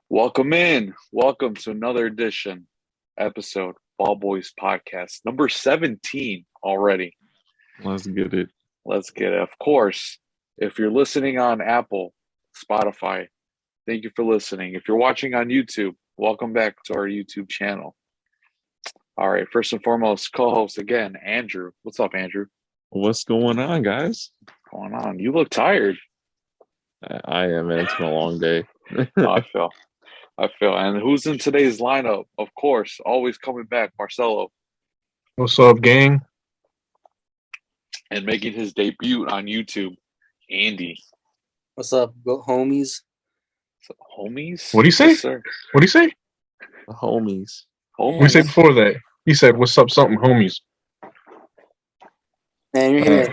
Welcome in. Welcome to another episode, BallBoys Podcast, number 17 already. Let's get it. Let's get it. Of course, if you're listening on Apple, Spotify, thank you for listening. If you're watching on YouTube, welcome back to our YouTube channel. All right, first and foremost, co-host again, Andrew. What's up, Andrew? What's going on, guys? What's going on? You look tired. I am, man. It's been a long day. I feel. And who's in today's lineup? Of course, always coming back, Marcelo. What's up, gang? And making his debut on YouTube, Andy. What's up, homies? Homies? What do you say? Yes, sir. What do you say? The homies. What do you say before that? He said, "What's up, something, homies?" Man, you're here.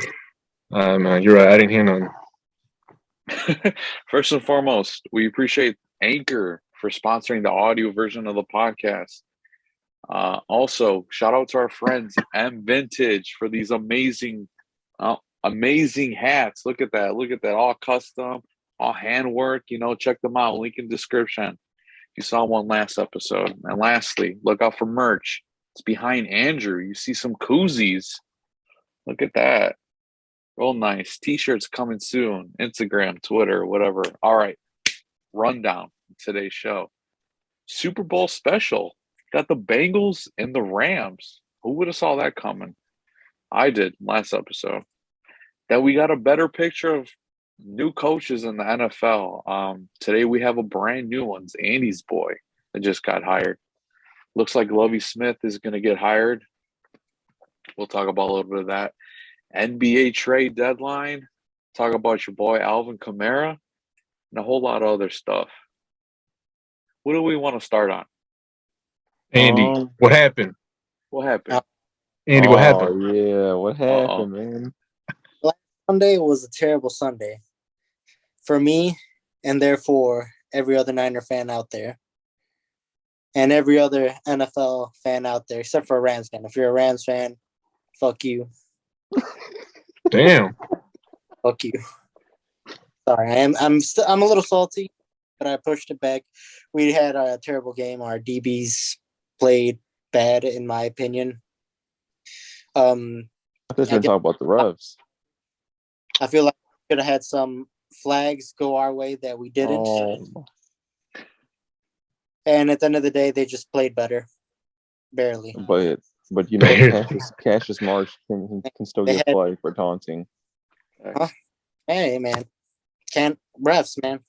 Man, you're right. I didn't hear none. First and foremost, we appreciate Anchor for sponsoring the audio version of the podcast. Also, shout out to our friends M Vintage for these amazing hats. Look at that, all custom, all handwork. Check them out. Link in description. You saw one last episode. And lastly, look out for merch. It's behind Andrew. You see some koozies. Look at that. Real nice. T-shirts coming soon. Instagram, Twitter, whatever. All right. Rundown today's show. Super Bowl special. Got the Bengals and the Rams. Who would have saw that coming? I did last episode. Then we got a better picture of new coaches in the NFL. Today we have a brand new one. It's Andy's boy that just got hired. Looks like Lovie Smith is going to get hired. We'll talk about a little bit of that. NBA trade deadline. Talk about your boy Alvin Kamara and a whole lot of other stuff. What do we want to start on? Andy, what happened? What happened? Andy, what happened? Yeah, what happened, man? Last Sunday was a terrible Sunday for me, and therefore every other Niner fan out there, and every other NFL fan out there, except for a Rams fan. If you're a Rams fan, fuck you. Damn. Fuck you. Sorry, I'm a little salty, but I pushed it back. We had a terrible game. Our DBs played bad, in my opinion. I thought you were talking about the refs. I feel like we could have had some flags go our way that we didn't. And at the end of the day, they just played better. Barely. But Cassius Marsh can still get flagged for taunting. Hey, man. Refs, man.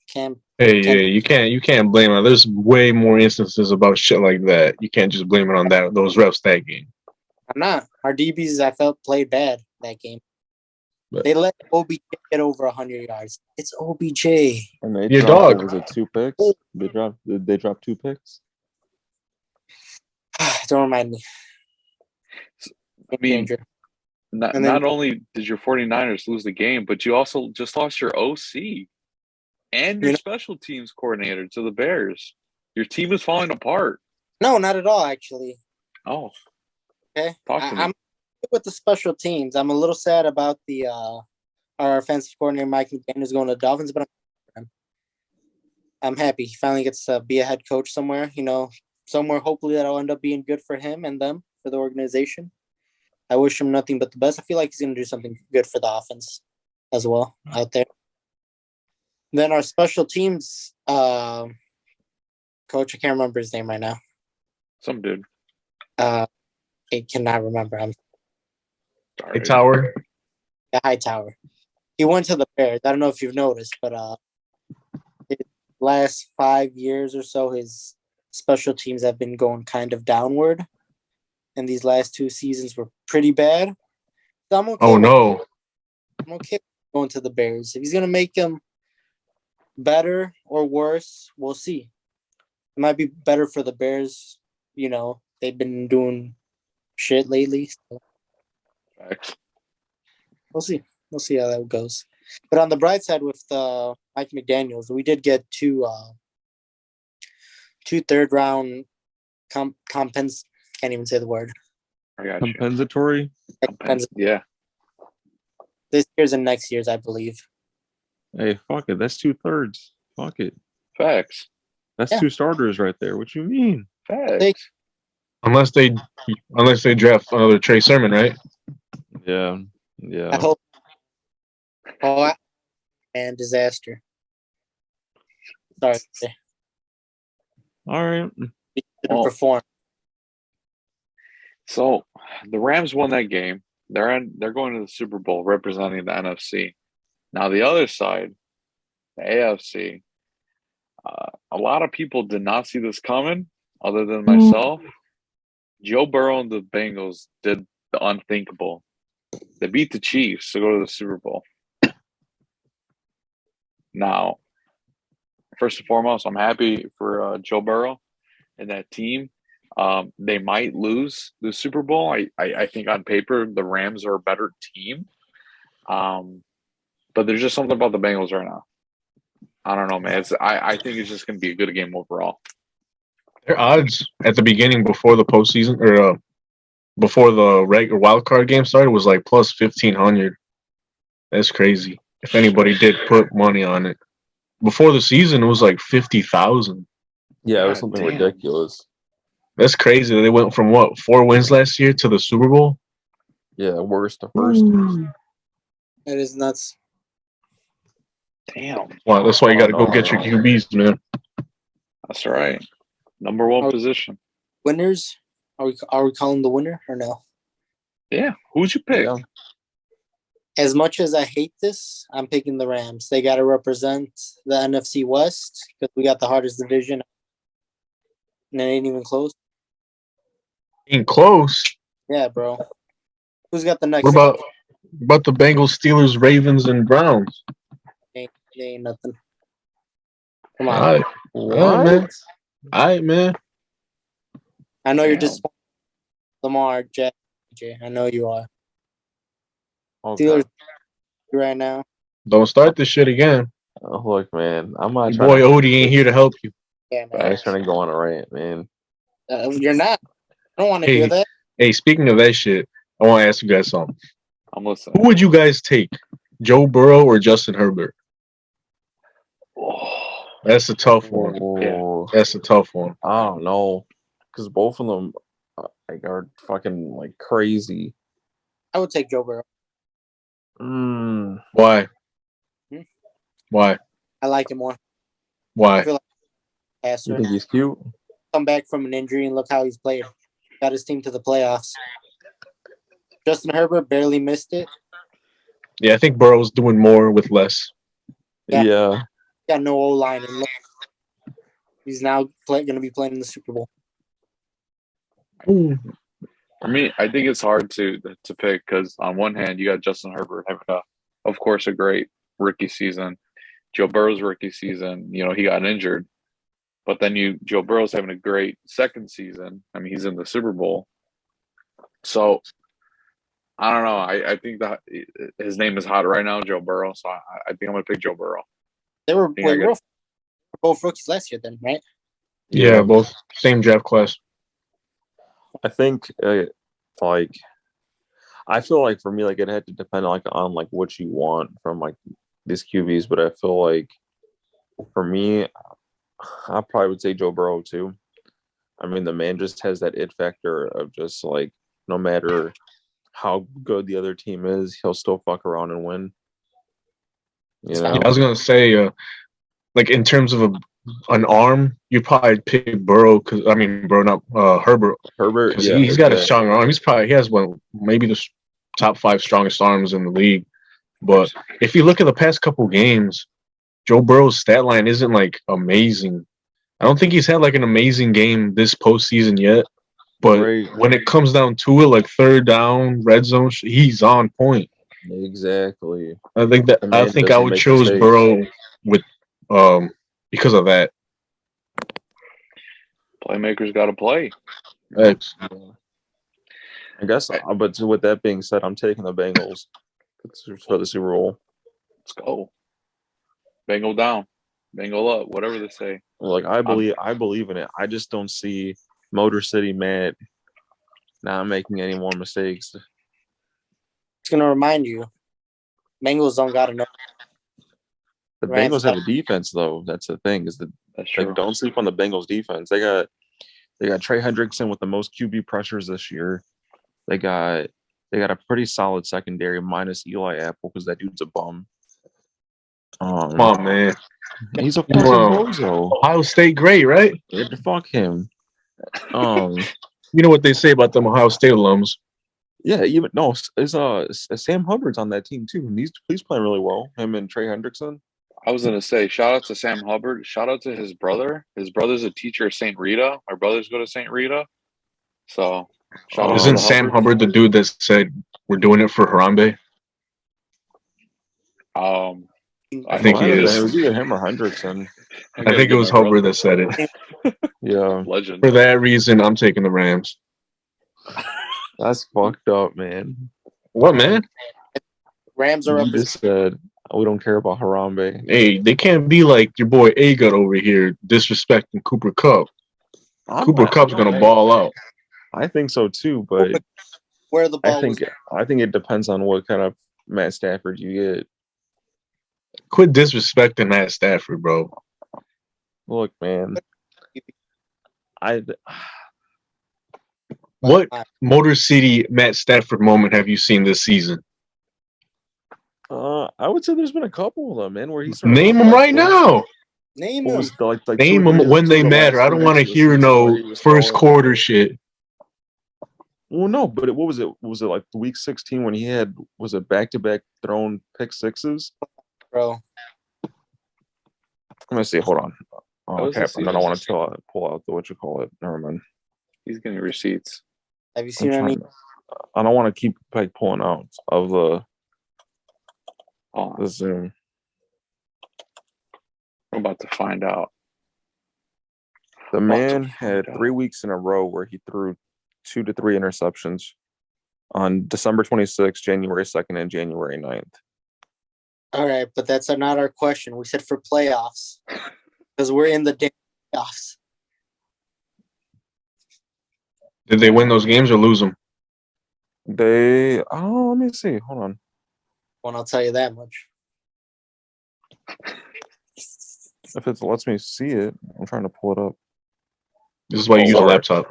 You can't blame it. There's way more instances about shit like that. You can't just blame it on those refs that game. I'm not. Our DBs, I felt, played bad that game. They let OBJ get over 100 yards. It's OBJ. And they Your dropped, dog. Was it 2 picks? Did they drop 2 picks? Don't remind me. I mean, not only did your 49ers lose the game, but you also just lost your OC and your special teams coordinator to the Bears. Your team is falling apart. No, not at all, actually. Oh. Okay. Talk to me. I'm with the special teams. I'm a little sad about the our offensive coordinator, Mike McDaniels, going to the Dolphins, but I'm happy. He finally gets to be a head coach somewhere, somewhere hopefully that'll end up being good for him and them, for the organization. I wish him nothing but the best. I feel like he's going to do something good for the offense as well out there. Then our special teams coach, I can't remember his name right now. Some dude. I cannot remember. I'm sorry. Hightower. Yeah, Hightower. He went to the Bears. I don't know if you've noticed, but his last 5 years or so, his special teams have been going kind of downward. And these last 2 seasons were pretty bad. So I'm okay. I'm okay going to the Bears. If he's going to make them better or worse, we'll see. It might be better for the Bears. They've been doing shit lately. So. We'll see. We'll see how that goes. But on the bright side with Mike McDaniels, we did get two third-round can't even say the word. Compensatory? Yeah. This year's and next year's, I believe. Hey, fuck it. That's 2/3. Fuck it. Facts. That's 2 starters right there. What you mean? Facts. Unless they draft another Trey Sermon, right? Yeah. I hope. Oh, and disaster. Sorry. All right. He didn't perform. So the Rams won that game. They're going to the Super Bowl representing the NFC. Now the other side, the AFC, a lot of people did not see this coming, other than myself. Joe Burrow and the Bengals did the unthinkable. They beat the Chiefs to go to the Super Bowl. Now, first and foremost, I'm happy for Joe Burrow and that team. They might lose the Super Bowl. I think on paper the Rams are a better team. But there's just something about the Bengals right now. I don't know, man. I think it's just going to be a good game overall. Their odds at the beginning before the postseason or before the regular wild card game started was like plus 1,500. That's crazy. If anybody did put money on it before the season, it was like 50,000. Yeah, it was something ridiculous. That's crazy. They went from 4 wins last year to the Super Bowl. Yeah, worst to first. That is nuts. Damn. Wow, that's why you got to go get your QBs, man. That's right. Number one position. Winners? Are we calling the winner or no? Yeah. Who'd you pick? Yeah. As much as I hate this, I'm picking the Rams. They got to represent the NFC West because we got the hardest division. And it ain't even close. Ain't close. Yeah, bro. Who's got the next? What about the Bengals, Steelers, Ravens, and Browns? Ain't nothing. Come on. All right. Man. All right, man. I know you're disappointed. Lamar, Jack, I know you are. Okay. Steelers right now. Don't start this shit again. Oh, look, man. I'm not Your boy Odie ain't here to help you. Yeah, man. I was trying to go on a rant, man. You're not. I don't want to hear that. Hey, speaking of that shit, I want to ask you guys something. I'm listening. Who would you guys take? Joe Burrow or Justin Herbert? Oh, that's a tough one. Oh, that's a tough one. I don't know, because both of them are fucking crazy. I would take Joe Burrow. Why? Why? I like him more. Why? I feel like you think he's cute? Come back from an injury and look how he's played. Got his team to the playoffs. Justin Herbert barely missed it. Yeah, I think Burrow's doing more with less. Yeah. Got no O-line. And he's now going to be playing in the Super Bowl. For me, I think it's hard to pick because on one hand, you got Justin Herbert having, of course, a great rookie season. Joe Burrow's rookie season, he got injured. But then Joe Burrow's having a great second season. I mean, he's in the Super Bowl. So, I don't know. I think that his name is hot right now, Joe Burrow. So, I think I'm going to pick Joe Burrow. They were both rookies last year then, right? Yeah, both same draft class. I think, I feel like for me, it had to depend on what you want from these QBs. But I feel like for me, I probably would say Joe Burrow too. I mean, the man just has that it factor of just no matter how good the other team is, he'll still fuck around and win. I was gonna say, in terms of an arm, you probably pick Burrow Herbert. Herbert, yeah, he's got a strong arm. He has maybe the top 5 strongest arms in the league. But if you look at the past couple games, Joe Burrow's stat line isn't amazing. I don't think he's had an amazing game this postseason yet. But when it comes down to it, third down, red zone, he's on point. Exactly. I think I would choose Burrow with because of that. Playmakers got to play. Thanks. I guess, but with that being said, I'm taking the Bengals for the Super Bowl. Let's go. Bengal down, Bengal up, whatever they say. I believe in it. I just don't see Motor City Matt not making any more mistakes. It's gonna remind you, Bengals don't got enough. The Rams Bengals have a defense, though. That's the thing. That's true. Like, don't sleep on the Bengals defense. They got Trey Hendrickson with the most QB pressures this year. They got a pretty solid secondary minus Eli Apple because that dude's a bum. Come on, man. He's a fucking bozo. Ohio State great, right? Yeah, fuck him. You know what they say about them Ohio State alums. Yeah, Sam Hubbard's on that team too, and he's playing really well. Him and Trey Hendrickson. I was gonna say, shout out to Sam Hubbard. Shout out to his brother. His brother's a teacher at St. Rita. My brothers go to St. Rita. So shout out. Isn't Sam Hubbard the dude that said we're doing it for Harambe? I think he is. It was either him or Hendrickson. I think it was Hubbard that said it. Yeah. Legend. For that reason, I'm taking the Rams. That's fucked up, man. What, man? Rams are up. You just said we don't care about Harambe. Hey, they can't be like your boy A-Gut over here disrespecting Cooper Kupp. Cooper Kupp's going to ball out. I think so, too, but Where the ball I think it depends on what kind of Matt Stafford you get. Quit disrespecting Matt Stafford, bro. Look, man. What Motor City Matt Stafford moment have you seen this season? I would say there's been a couple of them, man, where he's name them right now. Name them. Name them when they matter. I don't want to hear no first quarter shit. Well, no, but what was it? Was it like week 16 when he had back-to-back thrown pick sixes? Bro. I'm gonna see. Hold on. Oh, okay. I don't want to pull out the what you call it. Never mind. He's getting receipts. Have you seen any? I don't want to keep like pulling out of the Zoom. I'm about to find out. The man had 3 weeks in a row where he threw 2 to 3 interceptions on December 26th, January 2nd, and January 9th. All right, but that's not our question. We said for playoffs because we're in the damn playoffs. Did they win those games or lose them? Let me see. Hold on. Well, I'll tell you that much. If it lets me see it, I'm trying to pull it up. This is why you use a laptop.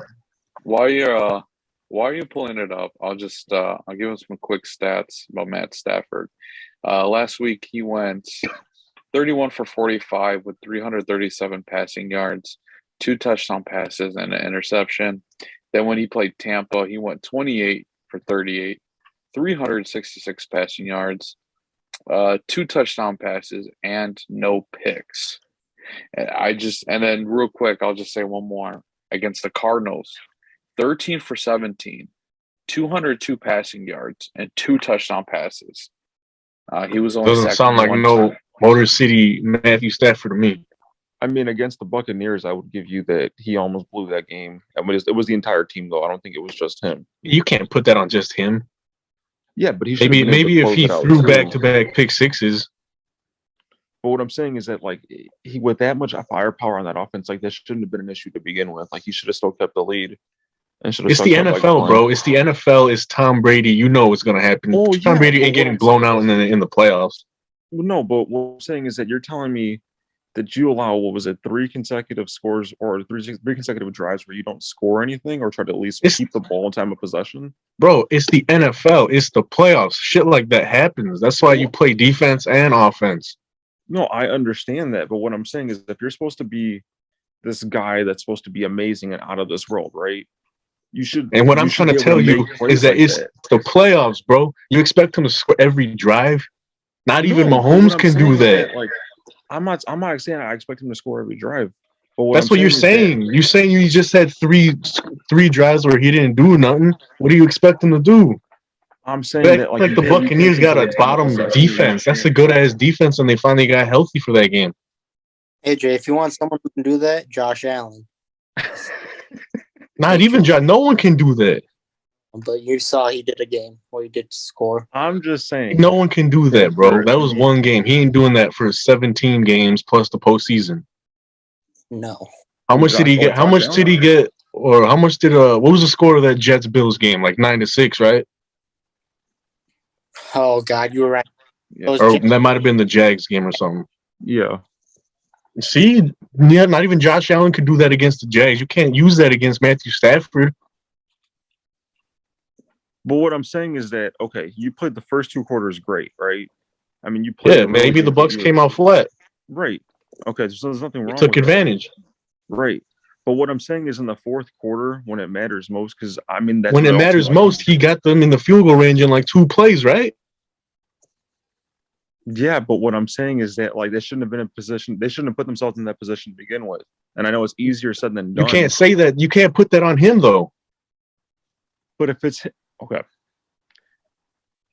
While you're pulling it up, I'll give him some quick stats about Matt Stafford. Last week he went 31 for 45 with 337 passing yards, 2 touchdown passes, and an interception. Then when he played Tampa, he went 28 for 38, 366 passing yards, 2 touchdown passes, and no picks. And then real quick, I'll just say one more. Against the Cardinals, 13 for 17, 202 passing yards, and 2 touchdown passes. He was only doesn't sound like no time. Motor City Matthew Stafford to me. I mean, against the Buccaneers, I would give you that he almost blew that game. I mean, it was the entire team, though. I don't think it was just him. You can't put that on just him. Yeah, but he maybe if he threw back-to-back pick sixes. But what I'm saying is that, like, he with that much firepower on that offense, like, that shouldn't have been an issue to begin with. Like, he should have still kept the lead. It's the NFL, bro. It's the NFL. It's Tom Brady. You know what's going to happen. Tom Brady ain't getting blown out in the playoffs. No, but what I'm saying is that you're telling me that you allow, 3 consecutive scores or three consecutive drives where you don't score anything or try to at least keep the ball in time of possession? Bro, it's the NFL. It's the playoffs. Shit like that happens. That's why you play defense and offense. No, I understand that. But what I'm saying is if you're supposed to be this guy that's supposed to be amazing and out of this world, right? You should. And what I'm trying to tell you is that it's the playoffs, bro. You expect him to score every drive? Not even Mahomes can do that. Like, I'm not saying I expect him to score every drive. But that's what you're saying. You're saying you just had three drives where he didn't do nothing. What do you expect him to do? I'm saying that like the Buccaneers got a bottom defense. That's a good ass defense, and they finally got healthy for that game. AJ, if you want someone who can do that, Josh Allen. Not even Josh. No one can do that. But you saw he did a game where he did score. I'm just saying. No one can do that, bro. That was one game. He ain't doing that for 17 games plus the postseason. No. How much did he get? How much did he get? Or how much did what was the score of that Jets-Bills game? Like 9-6, right? Oh God, you were right. Yeah. Or that might have been the Jags game or something. Yeah. See, yeah, not even Josh Allen could do that against the Jags. You can't use that against Matthew Stafford. But what I'm saying is that, okay, you played the first 2 quarters great, right? I mean, you played. Yeah, maybe the Bucs came out flat. Right. Okay, so there's nothing wrong with took advantage. That. Right. But what I'm saying is in the fourth quarter, when it matters most, because, I mean, that's when it matters most, he got them in the field goal range in like 2 plays, right? Yeah, but what I'm saying is that, like, they shouldn't have been in position. They shouldn't have put themselves in that position to begin with. And I know it's easier said than done. You can't say that. You can't put that on him, though. But if it's okay,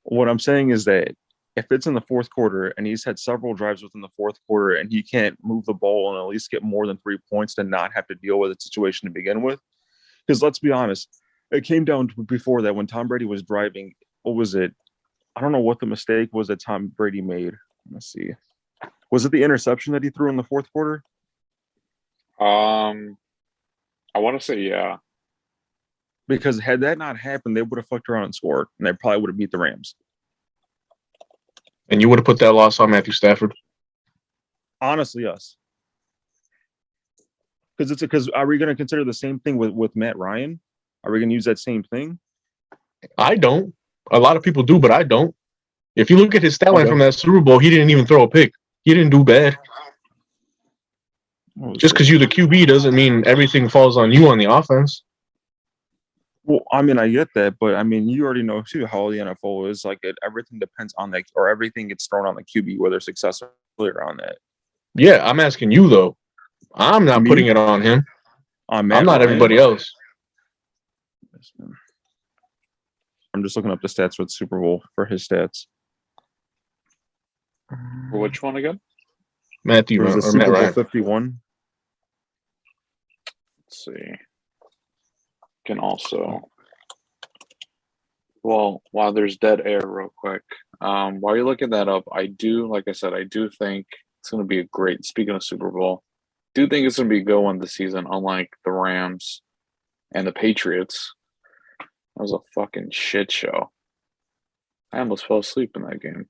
what I'm saying is that if it's in the fourth quarter and he's had several drives within the fourth quarter and he can't move the ball and at least get more than 3 points to not have to deal with the situation to begin with, because let's be honest, it came down to before that when Tom Brady was driving. What was it? I don't know what the mistake was that Tom Brady made. Let's see. Was it the interception that he threw in the fourth quarter? I want to say yeah. Because had that not happened, they would have fucked around and scored, and they probably would have beat the Rams. And you would have put that loss on Matthew Stafford? Honestly, yes. Because are we going to consider the same thing with Matt Ryan? Are we going to use that same thing? I don't. A lot of people do, but I don't. If you look at his stat line from that Super Bowl, he didn't even throw a pick. He didn't do bad. Just because you're the QB doesn't mean everything falls on you on the offense. Well, I mean, I get that, but I mean, you already know too how the NFL is. Like, everything depends on that, or everything gets thrown on the QB, whether success or failure on that. Yeah, I'm asking you though. I'm not putting it on him. I'm not Ryan. Everybody else. I'm just looking up the stats for the Super Bowl for his stats. For which one again? Matthew or Super Matt Bowl Ryan. 51. Let's see. Can also, well, while there's dead air, real quick. While you're looking that up, I do think it's going to be a great. Speaking of Super Bowl, do think it's going to be a good one this season. Unlike the Rams and the Patriots, that was a fucking shit show. I almost fell asleep in that game.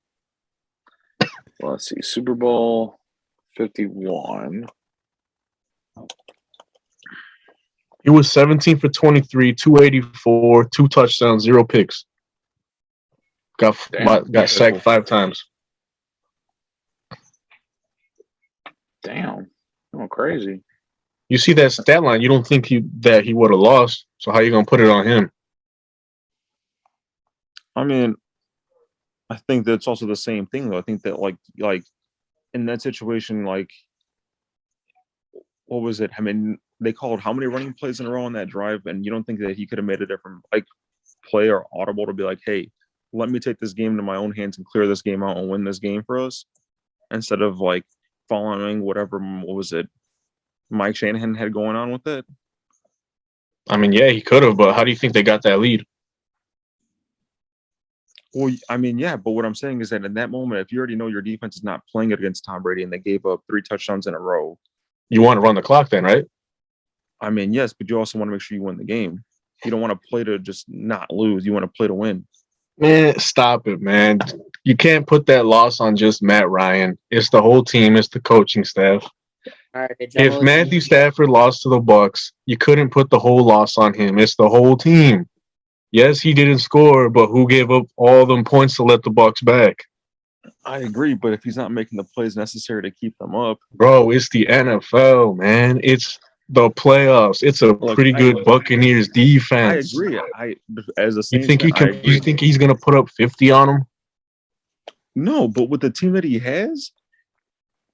Well, let's see, Super Bowl 51. He was 17 for 23, 284, 2 touchdowns, 0 picks. Got sacked 5 times. Damn. Oh, crazy. You see that stat line, you don't think that he would have lost. So how you going to put it on him? I mean, I think that's also the same thing, though. I think that, like in that situation, like, what was it? I mean, they called how many running plays in a row on that drive, and you don't think that he could have made a different, like, play or audible to be like, hey, let me take this game into my own hands and clear this game out and win this game for us, instead of, like, following whatever, what was it, Mike Shanahan had going on with it? I mean, yeah, he could have, but how do you think they got that lead? Well, I mean, yeah, but what I'm saying is that in that moment, if you already know your defense is not playing it against Tom Brady and they gave up 3 touchdowns in a row, you want to run the clock then, right? I mean, yes, but you also want to make sure you win the game. You don't want to play to just not lose. You want to play to win. Man, stop it, man. You can't put that loss on just Matt Ryan. It's the whole team. It's the coaching staff. All right, if Matthew Stafford lost to the Bucs, you couldn't put the whole loss on him. It's the whole team. Yes, he didn't score, but who gave up all them points to let the Bucs back? I agree, but if he's not making the plays necessary to keep them up, bro, it's the NFL, man. It's the playoffs. It's a pretty good Buccaneers defense. I agree. As a Saints you think he's gonna put up 50 on them? No, but with the team that he has,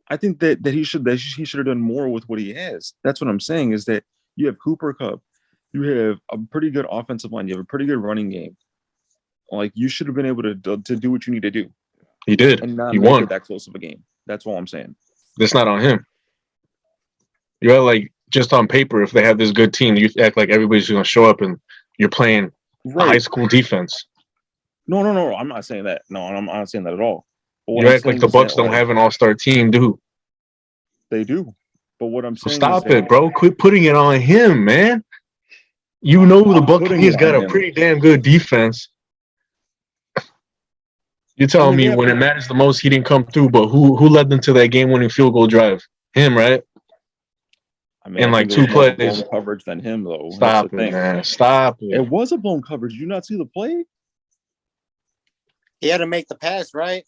I think that he should have done more with what he has. That's what I'm saying. Is that you have Cooper Kupp, you have a pretty good offensive line, you have a pretty good running game. Like, you should have been able to do what you need to do. He did. And not he make won. It that close of a game. That's all I'm saying. That's not on him. You're like, just on paper, if they have this good team, you act like everybody's going to show up and you're playing high school defense. No. I'm not saying that. No, I'm not saying that at all. You act like the Bucs don't have an all-star team, do? They do. But what I'm saying Stop it, bro. Quit putting it on him, man. You know the Buccaneers got a pretty damn good defense. You're telling me when it matters the most, he didn't come through, but who led them to that game-winning field goal drive? Him, right? I mean, and I like think two it was more plays. blown coverage than him, though. Stop it, man. Stop it. It was a blown coverage. Did you not see the play? He had to make the pass, right?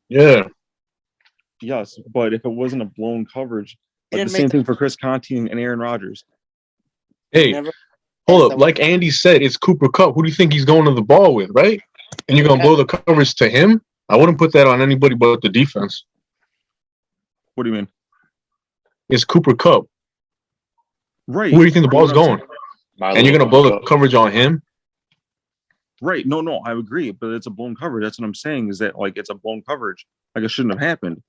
Yeah. Yes, but if it wasn't a blown coverage, like the same thing for Chris Conti and Aaron Rodgers. Hey, hold up. Like Andy said, it's Cooper Kupp. Who do you think he's going to the ball with, right? And you're going to blow the coverage to him? I wouldn't put that on anybody but the defense. What do you mean? It's Cooper Kupp. Right. Where do you think the ball's going? And you're going to blow the coverage on him? Right. No, I agree. But it's a blown coverage. That's what I'm saying is that, like, it's a blown coverage. Like, it shouldn't have happened.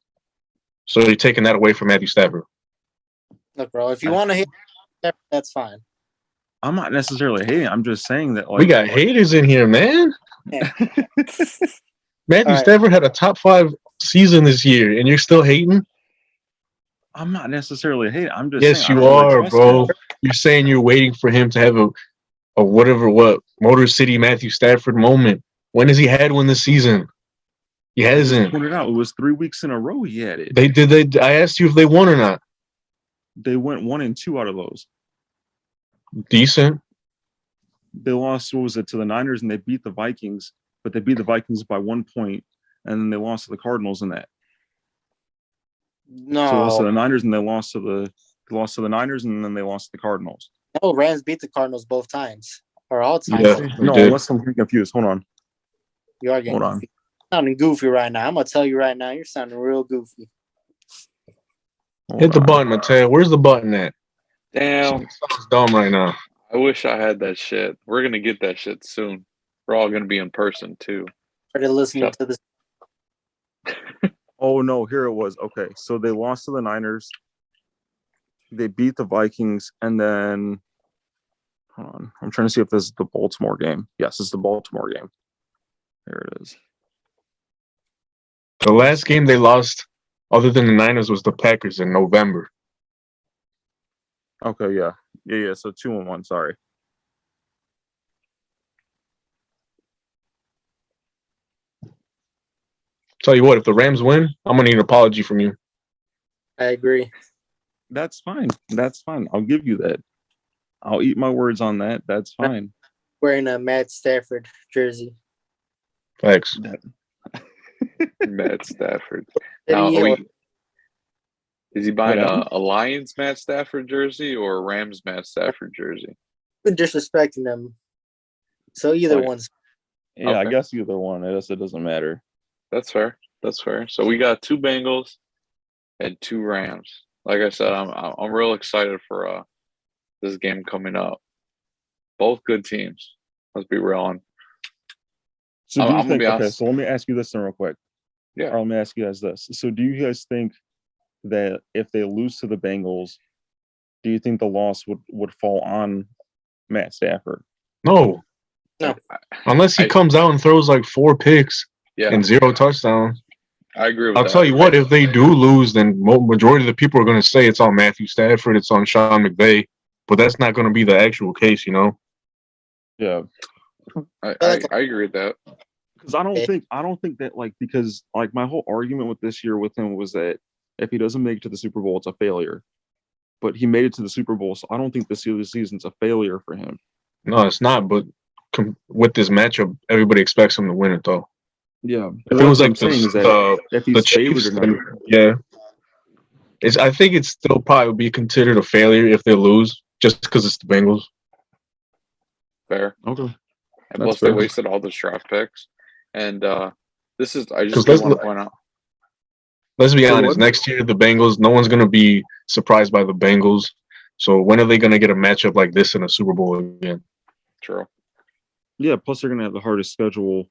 So you're taking that away from Matthew Stafford? Look, bro, if you want to hit, that's fine. I'm not necessarily hating. I'm just saying that, like, we got haters in here, man. Yeah. Matthew Stafford had a top 5 season this year, and you're still hating? I'm not necessarily hating. I'm just yes, saying. You are, bro. You're saying you're waiting for him to have a Motor City Matthew Stafford moment. When has he had one this season? He hasn't. Pointed out it was 3 weeks in a row he had it. They did. I asked you if they won or not. They went 1-2 out of those. Decent. They lost, what was it, to the Niners, and they beat the Vikings, but they beat the Vikings by 1 point, and then they lost to the Cardinals in that. No. So they lost to the Niners, and they lost to the Niners, and then they lost to the Cardinals. No, Rams beat the Cardinals both times. Or all times. Yeah, no, unless I'm getting confused. Hold on. You are getting goofy. Sounding goofy right now. I'm going to tell you right now, you're sounding real goofy. Hit the button, Mateo. Where's the button at? Damn. It's dumb right now. I wish I had that shit. We're going to get that shit soon. We're all going to be in person, too. Started listening to this. Oh, no. Here it was. Okay. So they lost to the Niners. They beat the Vikings. And then, hold on. I'm trying to see if this is the Baltimore game. Yes, it's the Baltimore game. There it is. The last game they lost, other than the Niners, was the Packers in November. Okay, yeah. So 2-1, sorry. Tell you what, if the Rams win, I'm going to need an apology from you. I agree. That's fine. I'll give you that. I'll eat my words on that. That's fine. Wearing a Matt Stafford jersey. Thanks. Matt Stafford. Now, is he buying a Lions Matt Stafford jersey or a Rams Matt Stafford jersey? Been disrespecting them. So either one's. Yeah, okay. I guess either one. I guess it doesn't matter. That's fair. So we got 2 Bengals and 2 Rams. Like I said, I'm real excited for this game coming up. Both good teams. Let's be real. And so do you think? Okay, so let me ask you this then real quick. Yeah. Or let me ask you guys this. So do you guys think that if they lose to the Bengals, do you think the loss would fall on Matt Stafford? No. Unless he comes out and throws like 4 picks and 0 touchdowns. I agree with that. I'll tell you what, if they do lose, then majority of the people are going to say it's on Matthew Stafford, it's on Sean McVay, but that's not going to be the actual case, you know? Yeah. I agree with that. Because I don't think that, like, because like my whole argument with this year with him was that if he doesn't make it to the Super Bowl, it's a failure. But he made it to the Super Bowl, so I don't think this season's a failure for him. No, it's not. But with this matchup, everybody expects him to win it, though. Yeah, if it was like the Chiefs, yeah, I think it still probably would be considered a failure if they lose, just because it's the Bengals. Fair. Okay. And plus, they wasted all those draft picks. And this is, I just want to point out. Let's be honest. Next year, the Bengals, no one's going to be surprised by the Bengals. So when are they going to get a matchup like this in a Super Bowl again? True. Yeah, plus they're going to have the hardest schedule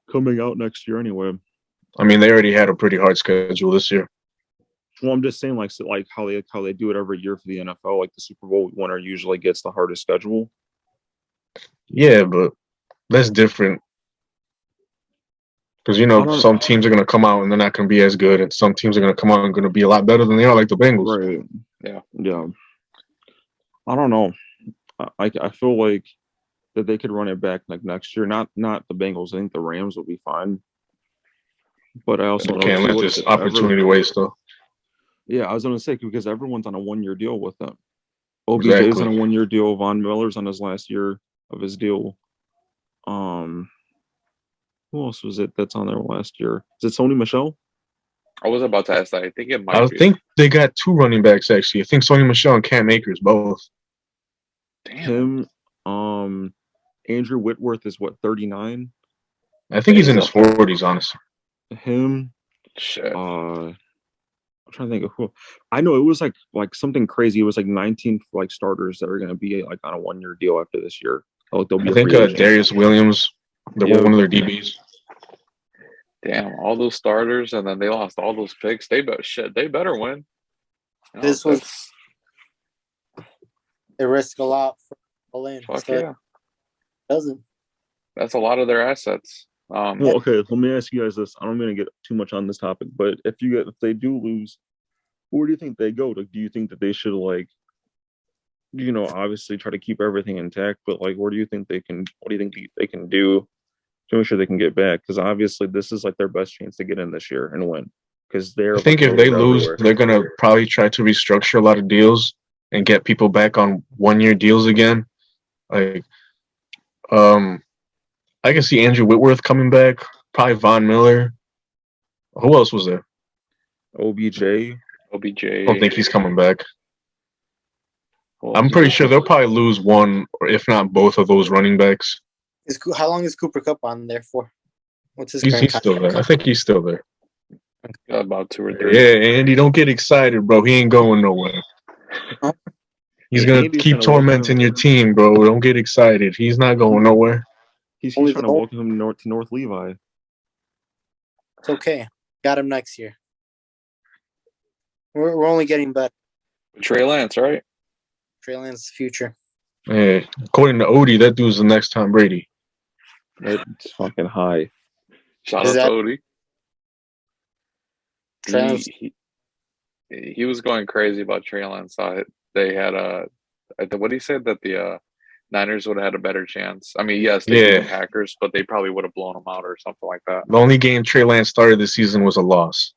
coming out next year anyway. I mean, they already had a pretty hard schedule this year. Well, I'm just saying, like how they do it every year for the NFL. Like the Super Bowl winner usually gets the hardest schedule. Yeah, but that's different. Because, some teams are going to come out and they're not going to be as good, and some teams are going to come out and going to be a lot better than they are, like the Bengals. Right. Yeah. I don't know. I feel like that they could run it back like next year. Not the Bengals. I think the Rams will be fine. But I also know can't too, let like, this opportunity waste, though. Yeah, I was going to say because everyone's on a 1-year deal with them. OBJ's Exactly. on a 1-year deal. Von Miller's on his last year of his deal. Who else was it that's on there last year? Is it Sony Michel? I was about to ask that. I think it might I be. think they got 2 running backs, actually. I think Sony Michel and Cam Akers, both. Damn. Him, Andrew Whitworth is what, 39? I think he's in his up there. 40s, honestly. Him, Shit. I'm trying to think of who. I know it was like something crazy. It was like 19 like starters that are going to be like on a 1-year deal after this year. Like they'll be I think free agents. Darius Williams, Yeah. one of their DBs. Damn, all those starters, and then they lost all those picks. They better win. You know, This was they risk a lot for all in. fuck So yeah. it doesn't. That's a lot of their assets. Well, okay. Let me ask you guys this. I don't mean to get too much on this topic, but if they do lose, where do you think they go? Like, do you think that they should obviously try to keep everything intact, but like, where do you think they can? What do you think they can do to make sure they can get back? Because obviously, this is like their best chance to get in this year and win. Because I think if they lose, they're going to probably try to restructure a lot of deals and get people back on 1-year deals again. Like, I can see Andrew Whitworth coming back, probably Von Miller. Who else was there? OBJ. I don't think he's coming back. I'm pretty sure they'll probably lose one, or if not both of those running backs. How long is Cooper Kupp on there for? What's his He's current still there. I think he's still there. About 2 or 3. Yeah, Andy, don't get excited, bro. He ain't going nowhere. He's going to keep tormenting your team, bro. Don't get excited. He's not going nowhere. He's trying to welcome him to North Levi. It's okay. Got him next year. We're only getting better. Trey Lance, right? Trey Lance's future. Hey, according to Odie, that dude's the next Tom Brady. It's fucking high. Shout out to Odie. Trey Lance. He was going crazy about Trey Lance. They had what he said that the Niners would have had a better chance. I mean, yes, they beat the Packers, but they probably would have blown them out or something like that. The only game Trey Lance started this season was a loss.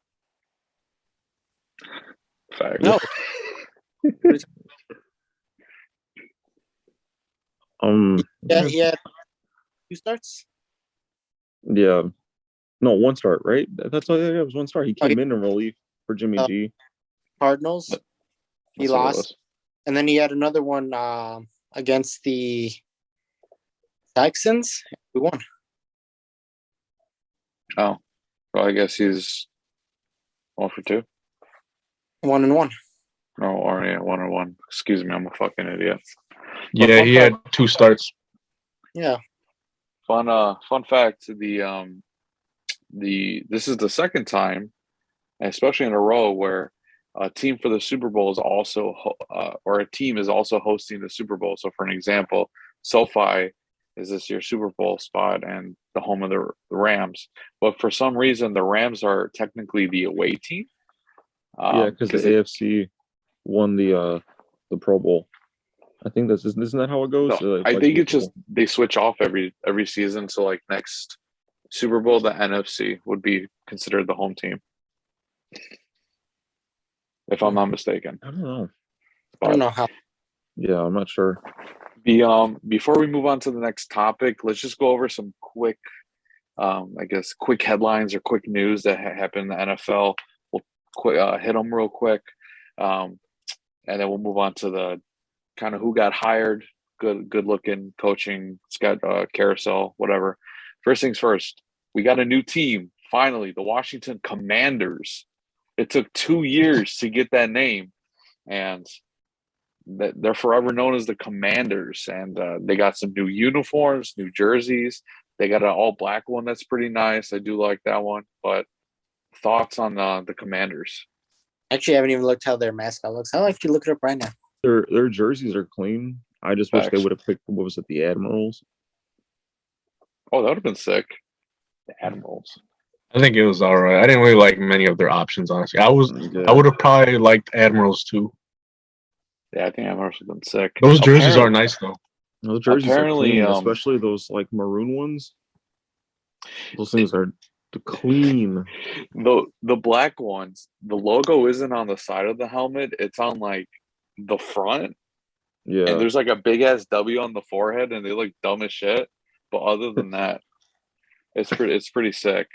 Fact. No. Yeah. 2 starts? Yeah. No, 1 start, right? That's all. Yeah, it was 1 start. He came in relief for Jimmy G. Cardinals. He lost. And then he had another one against the Texans. We won. Oh. Well, I guess he's 1 for 2. 1-1. Oh, or yeah, 1-1. Excuse me, I'm a fucking idiot. Yeah, he had 2 starts. Yeah. Fun fact: this is the second time, especially in a row, where a team for the Super Bowl is also or a team is also hosting the Super Bowl. So, for an example, SoFi is this year's Super Bowl spot and the home of the Rams. But for some reason, the Rams are technically the away team. Yeah, because the AFC won the Pro Bowl. I think isn't that how it goes? No, I think it's just they switch off every season. So like next Super Bowl, the NFC would be considered the home team, if I'm not mistaken. I don't know. I don't know how. Yeah, I'm not sure. Before we move on to the next topic, let's just go over some quick headlines or quick news that happened in the NFL. We'll hit them real quick, and then we'll move on to the kind of who got hired, good looking coaching, carousel, whatever. First things first, we got a new team. Finally, the Washington Commanders. It took 2 years to get that name, and they're forever known as the Commanders. And they got some new uniforms, new jerseys. They got an all-black one that's pretty nice. I do like that one. But thoughts on the Commanders? Actually, I haven't even looked how their mascot looks. I'll actually look it up right now. Their jerseys are clean. I just wish they would have picked, what was it, the Admirals? Oh, that would have been sick. The Admirals. I think it was all right. I didn't really like many of their options, honestly. I would have probably liked Admirals too. Yeah, I think Admirals would have been sick. Those jerseys are nice though. Those jerseys are clean, especially those like maroon ones. Those things are Clean. The black ones, the logo isn't on the side of the helmet. It's on like the front. Yeah. And there's like a big ass W on the forehead, and they look dumb as shit. But other than that, it's pretty sick.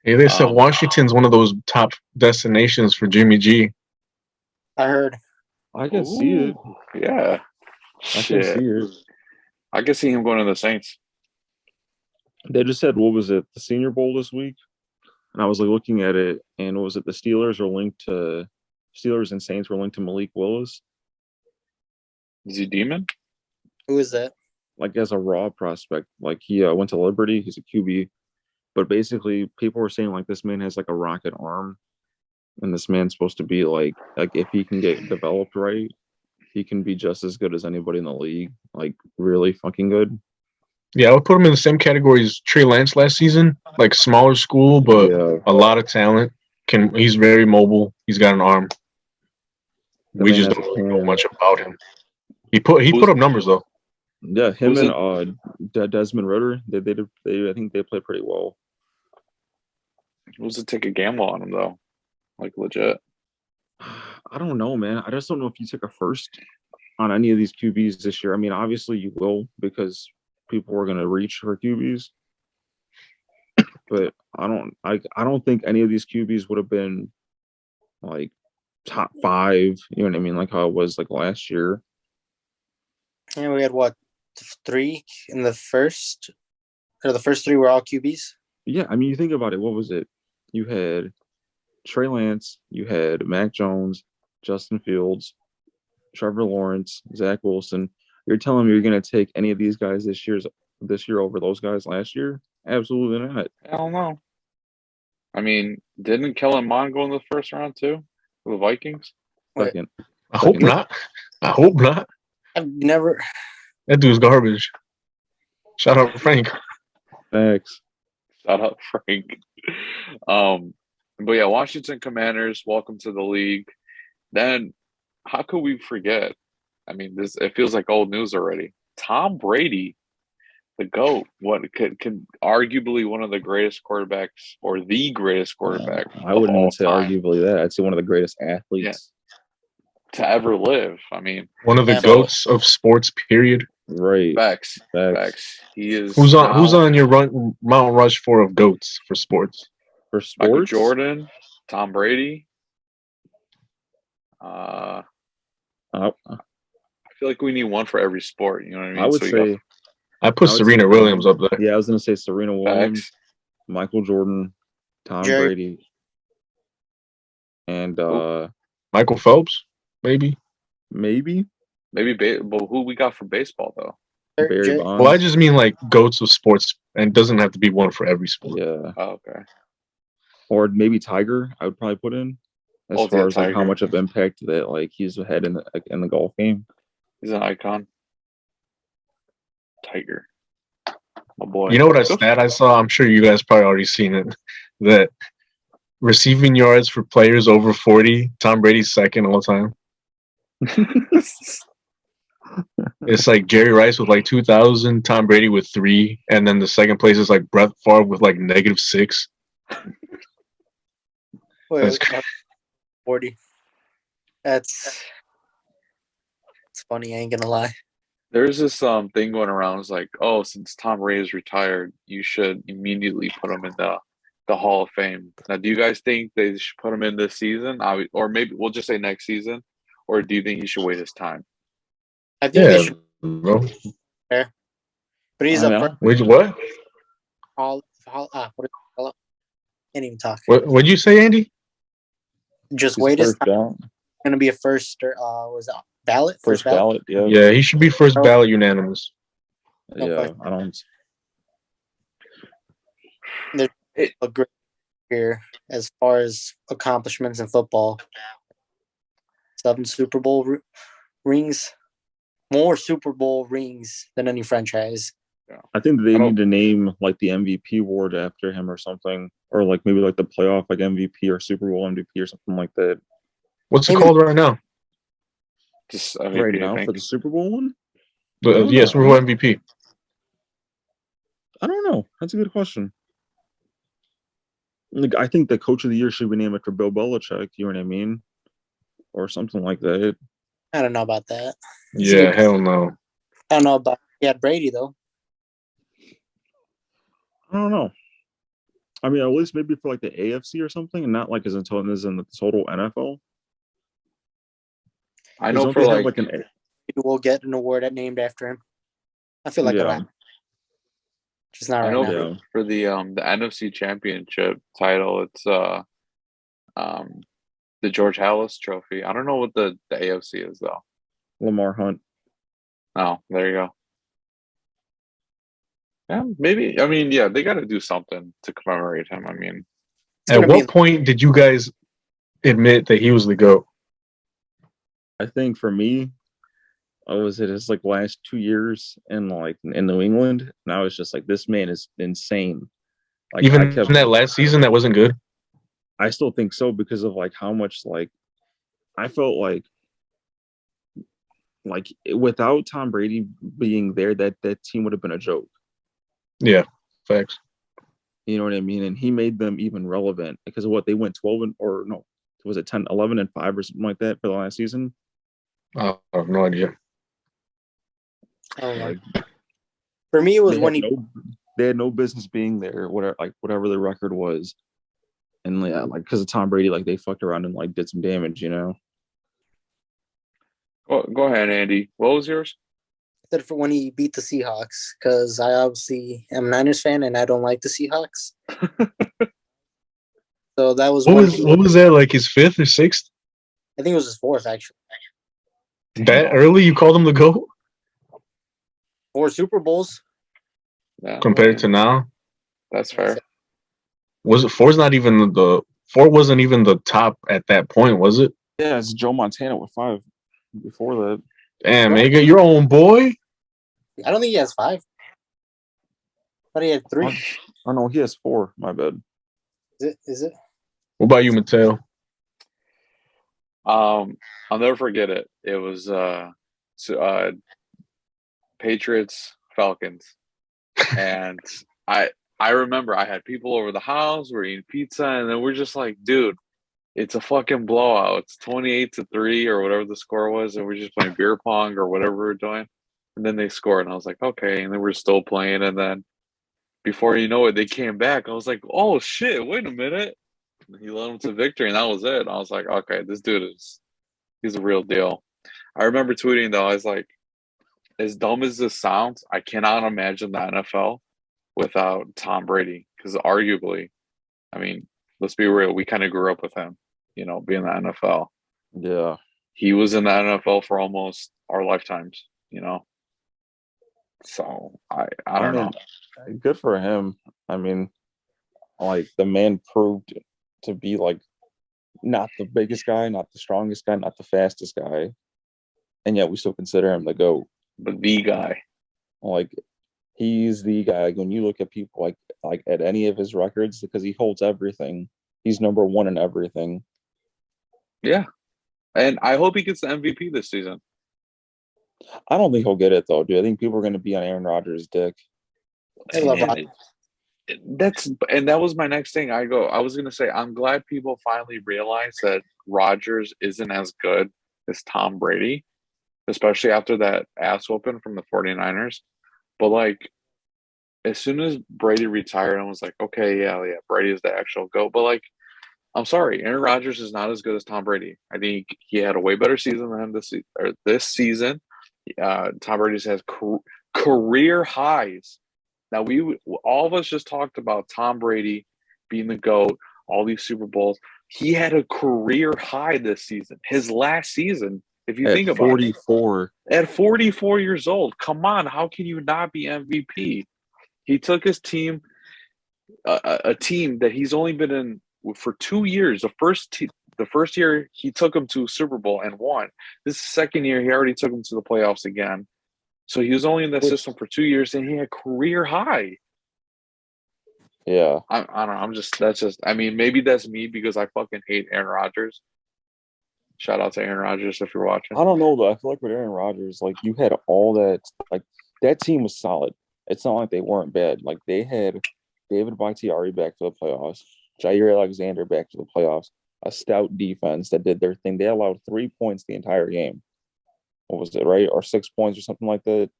Hey, they said Washington's one of those top destinations for Jimmy G. I heard. I can see it. Yeah. I can see it. I can see him going to the Saints. They just said, what was it, the Senior Bowl this week? And I was like looking at it, and what was it? The Steelers and Saints were linked to Malik Willis. Is he demon? Who is that? Like as a raw prospect, like he went to Liberty. He's a QB, but basically people were saying like this man has like a rocket arm, and this man's supposed to be like if he can get developed right, he can be just as good as anybody in the league. Like really fucking good. Yeah, I would put him in the same category as Trey Lance last season. Like smaller school, but a lot of talent. He's very mobile. He's got an arm. We just don't really know much about him. He put up numbers though. Yeah, him and Desmond Ritter. They I think they play pretty well. Who's to take a gamble on him though? Like legit. I don't know, man. I just don't know if you took a first on any of these QBs this year. I mean, obviously you will because people are going to reach for QBs, but I don't think any of these QBs would have been like top 5. You know what I mean? Like how it was like last year. Yeah, we had 3 in the first, or the first 3 were all QBs. Yeah, I mean, you think about it. What was it? You had Trey Lance, you had Mac Jones, Justin Fields, Trevor Lawrence, Zach Wilson. You're telling me you're going to take any of these guys this year over those guys last year? Absolutely not. Hell no. I mean, didn't Kellen Mond go in the first round too for the Vikings? Second. I hope not. I hope not. I've never. That dude's garbage. Shout out Frank. Thanks. Shout out Frank. But yeah, Washington Commanders, welcome to the league. Then, how could we forget? I mean, it feels like old news already. Tom Brady, the GOAT, what could arguably one of the greatest quarterbacks or the greatest quarterback. I wouldn't even say arguably that. I'd say one of the greatest athletes to ever live. I mean, one of the GOATs of sports, period. Right. Facts. He is. Who's on your Mount Rushmore of GOATs for sports? For sports, Michael Jordan, Tom Brady. I feel like we need one for every sport. You know what I mean? I would say I put Serena Williams up there. Yeah, I was gonna say Serena Williams, Michael Jordan, Tom Brady, and Michael Phelps, maybe. But who we got for baseball though? Barry Bonds. Well, I just mean like GOATs of sports, and it doesn't have to be one for every sport. Yeah. Oh, okay. Or maybe Tiger. I would probably put in as far as like how much of impact that like he's had in the golf game. He's an icon. Tiger. My boy. You know what stat I saw? I'm sure you guys probably already seen it. That receiving yards for players over 40, Tom Brady's second all time. It's like Jerry Rice with like 2,000, Tom Brady with 3, and then the second place is like Brett Favre with like -6. Wait, 40. It's funny. I ain't gonna lie. There's this thing going around. It's like, oh, since Tom Brady is retired, you should immediately put him in the Hall of Fame. Now, do you guys think they should put him in this season, or maybe we'll just say next season, or do you think he should wait his time? I think they should. Bro. Fair. But he's a Wait, what? What is it? Can't even talk. What'd you say, Andy? Just wait his time. Going to be a first. Was it ballot? First ballot. Yeah. Yeah, he should be first ballot unanimous. Yeah, I don't. There's a great year as far as accomplishments in football. 7 Super Bowl rings. More Super Bowl rings than any franchise. I think they need to name like the MVP award after him or something, or like maybe like the playoff like MVP or Super Bowl MVP or something like that. What's it called right now? Just right now for the Super Bowl one? Super Bowl MVP. I don't know. That's a good question. Like, I think the coach of the year should be named after Bill Belichick. You know what I mean, or something like that. I don't know about that. Yeah, hell no. I don't know about. He had Brady though. I don't know. I mean, at least maybe for like the AFC or something, and not like as in the total NFL. I know Don't for they like, have like an We'll get an award named after him. I feel like yeah. just not I right know now. for the NFC Championship title, it's the George Halas Trophy. I don't know what the AFC is though. Lamar Hunt. Oh, there you go. Yeah, maybe. I mean, yeah, they got to do something to commemorate him. I mean, At what point did you guys admit that he was the GOAT? I think for me, was it his like last 2 years in New England? Now it's just like this man is insane. Like Even in that last season, that wasn't good. I still think so because of like how much like I felt like without Tom Brady being there, that team would have been a joke. Yeah, facts. You know what I mean? And he made them even relevant because of what they went 12 or no, was it 10, 11 and 5 or something like that for the last season? I have no idea. Like, for me, it was when they had no business being there, whatever the record was. And because of Tom Brady, like they fucked around and like did some damage, you know. Well, go ahead, Andy. What was yours? I said for when he beat the Seahawks, because I obviously am a Niners fan and I don't like the Seahawks. So that was what was that, like his fifth or sixth? I think it was his fourth, actually. That early, you called him the GOAT? 4 Super Bowls. Yeah, compared to now. That's fair. Was it four's not even four wasn't even the top at that point, was it? Yeah, it's Joe Montana with 5 before that. Damn, man, you got your own boy. I don't think he has 5. But he had 3. Oh no, he has 4. My bad. Is it? What about you, Mateo? I'll never forget it. It was Patriots Falcons, and I remember I had people over the house. We're eating pizza, and then we're just like, dude, it's a fucking blowout. It's 28-3 or whatever the score was, and we're just playing beer pong or whatever we're doing. And then they scored, and I was like, okay. And then we're still playing, and then before you know it, they came back. I was like, oh shit, wait a minute. And he led them to victory, and that was it. And I was like, okay, this dude he's a real deal. I remember tweeting though, I was like, as dumb as this sounds, I cannot imagine the NFL without Tom Brady. Because arguably, I mean, let's be real, we kind of grew up with him, being the NFL. Yeah. He was in the NFL for almost our lifetimes, So I don't know. Good for him. I mean, like the man proved to be like not the biggest guy, not the strongest guy, not the fastest guy. And yet we still consider him the GOAT. But the guy. Like he's the guy. Like, when you look at people like at any of his records, because he holds everything, he's number 1 in everything. Yeah. And I hope he gets the MVP this season. I don't think he'll get it though, dude. I think people are going to be on Aaron Rodgers' dick. And that was my next thing. I was going to say, I'm glad people finally realize that Rodgers isn't as good as Tom Brady, especially after that ass whooping from the 49ers. But like, as soon as Brady retired, I was like, okay, yeah, Brady is the actual GOAT. But like, I'm sorry, Aaron Rodgers is not as good as Tom Brady. I think he had a way better season than him this season. Tom Brady has career highs. Now, all of us just talked about Tom Brady being the GOAT, all these Super Bowls. He had a career high this season. His last season, if you think about 44. it. At 44 years old. Come on, how can you not be MVP? He took his team, a team that he's only been in for 2 years. The first year, he took him to a Super Bowl and won. This is the second year, he already took him to the playoffs again. So he was only in that system for 2 years, and he had career high. Yeah. I don't know. I mean, maybe that's me because I fucking hate Aaron Rodgers. Shout out to Aaron Rodgers if you're watching. I don't know, though. I feel like with Aaron Rodgers, like, you had all that. Like, that team was solid. It's not like they weren't bad. Like, they had David Bakhtiari back for the playoffs. Jair Alexander back to the playoffs. A stout defense that did their thing. They allowed 3 points the entire game. What was it, right? Or 6 points or something like that.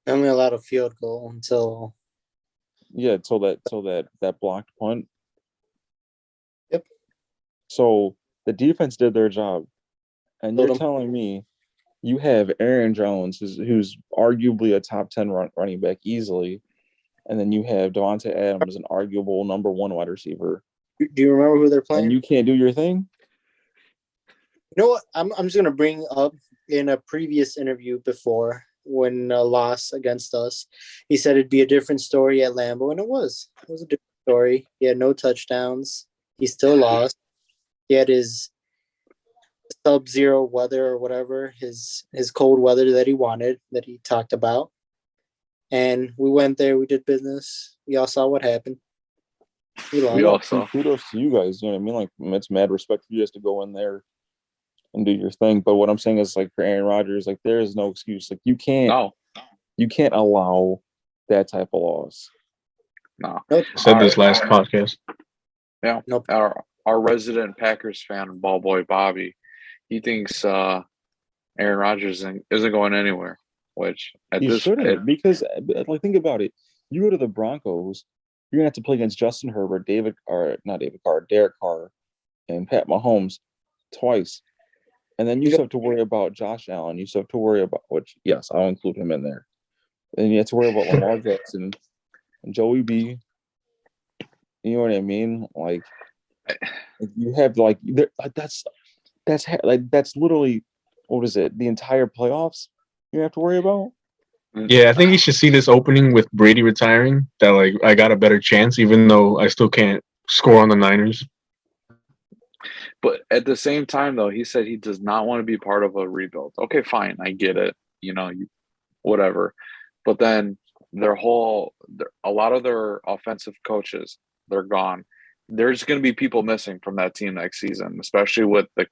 They only allowed a field goal until that blocked punt. Yep. So the defense did their job. And you're telling me you have Aaron Jones, who's arguably a top 10 running back easily, and then you have Devontae Adams, an arguable number 1 wide receiver. Do you remember who they're playing? And you can't do your thing? You know what? I'm just going to bring up in a previous interview before when a loss against us, he said it'd be a different story at Lambeau, and it was. It was a different story. He had no touchdowns. He still lost. He had his sub-zero weather or whatever, his cold weather that he wanted, that he talked about. And we went there. We did business. We all saw what happened. We all saw. Kudos to you guys. You know what I mean? Like, it's mad respect for you guys to go in there and do your thing. But what I'm saying is, like, for Aaron Rodgers, like, there is no excuse. Like, you can't allow that type of loss. No. I said this last podcast. Yeah. Nope. Our resident Packers fan, BallBoy Bobby, he thinks Aaron Rodgers isn't going anywhere. Which he shouldn't, because like, think about it. You go to the Broncos, you're gonna have to play against Justin Herbert, Derek Carr, and Pat Mahomes twice. And then you still have to worry about Josh Allen. You still have to worry about, which, yes, I'll include him in there. And you have to worry about Lamar Jackson and Joey B. You know what I mean? Like, you have that's literally, what is it? The entire playoffs you have to worry about. Yeah, I think you should see this opening with Brady retiring. That, like, I got a better chance, even though I still can't score on the Niners. But at the same time, though, he said he does not want to be part of a rebuild. Okay, fine, I get it. Whatever. But then a lot of their offensive coaches, they're gone. There's going to be people missing from that team next season, especially with the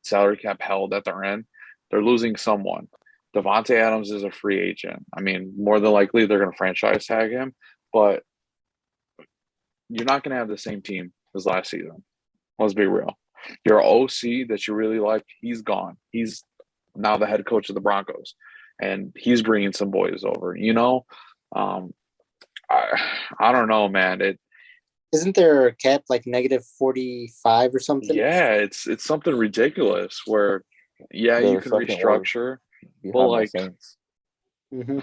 salary cap held that they're in. They're losing someone. Devontae Adams is a free agent. I mean, more than likely they're going to franchise tag him, but you're not going to have the same team as last season. Let's be real. Your OC that you really like, he's gone. He's now the head coach of the Broncos, and he's bringing some boys over. I don't know, man. Isn't there a cap like -45 or something? Yeah, it's something ridiculous. Where you can restructure, but like, mm-hmm.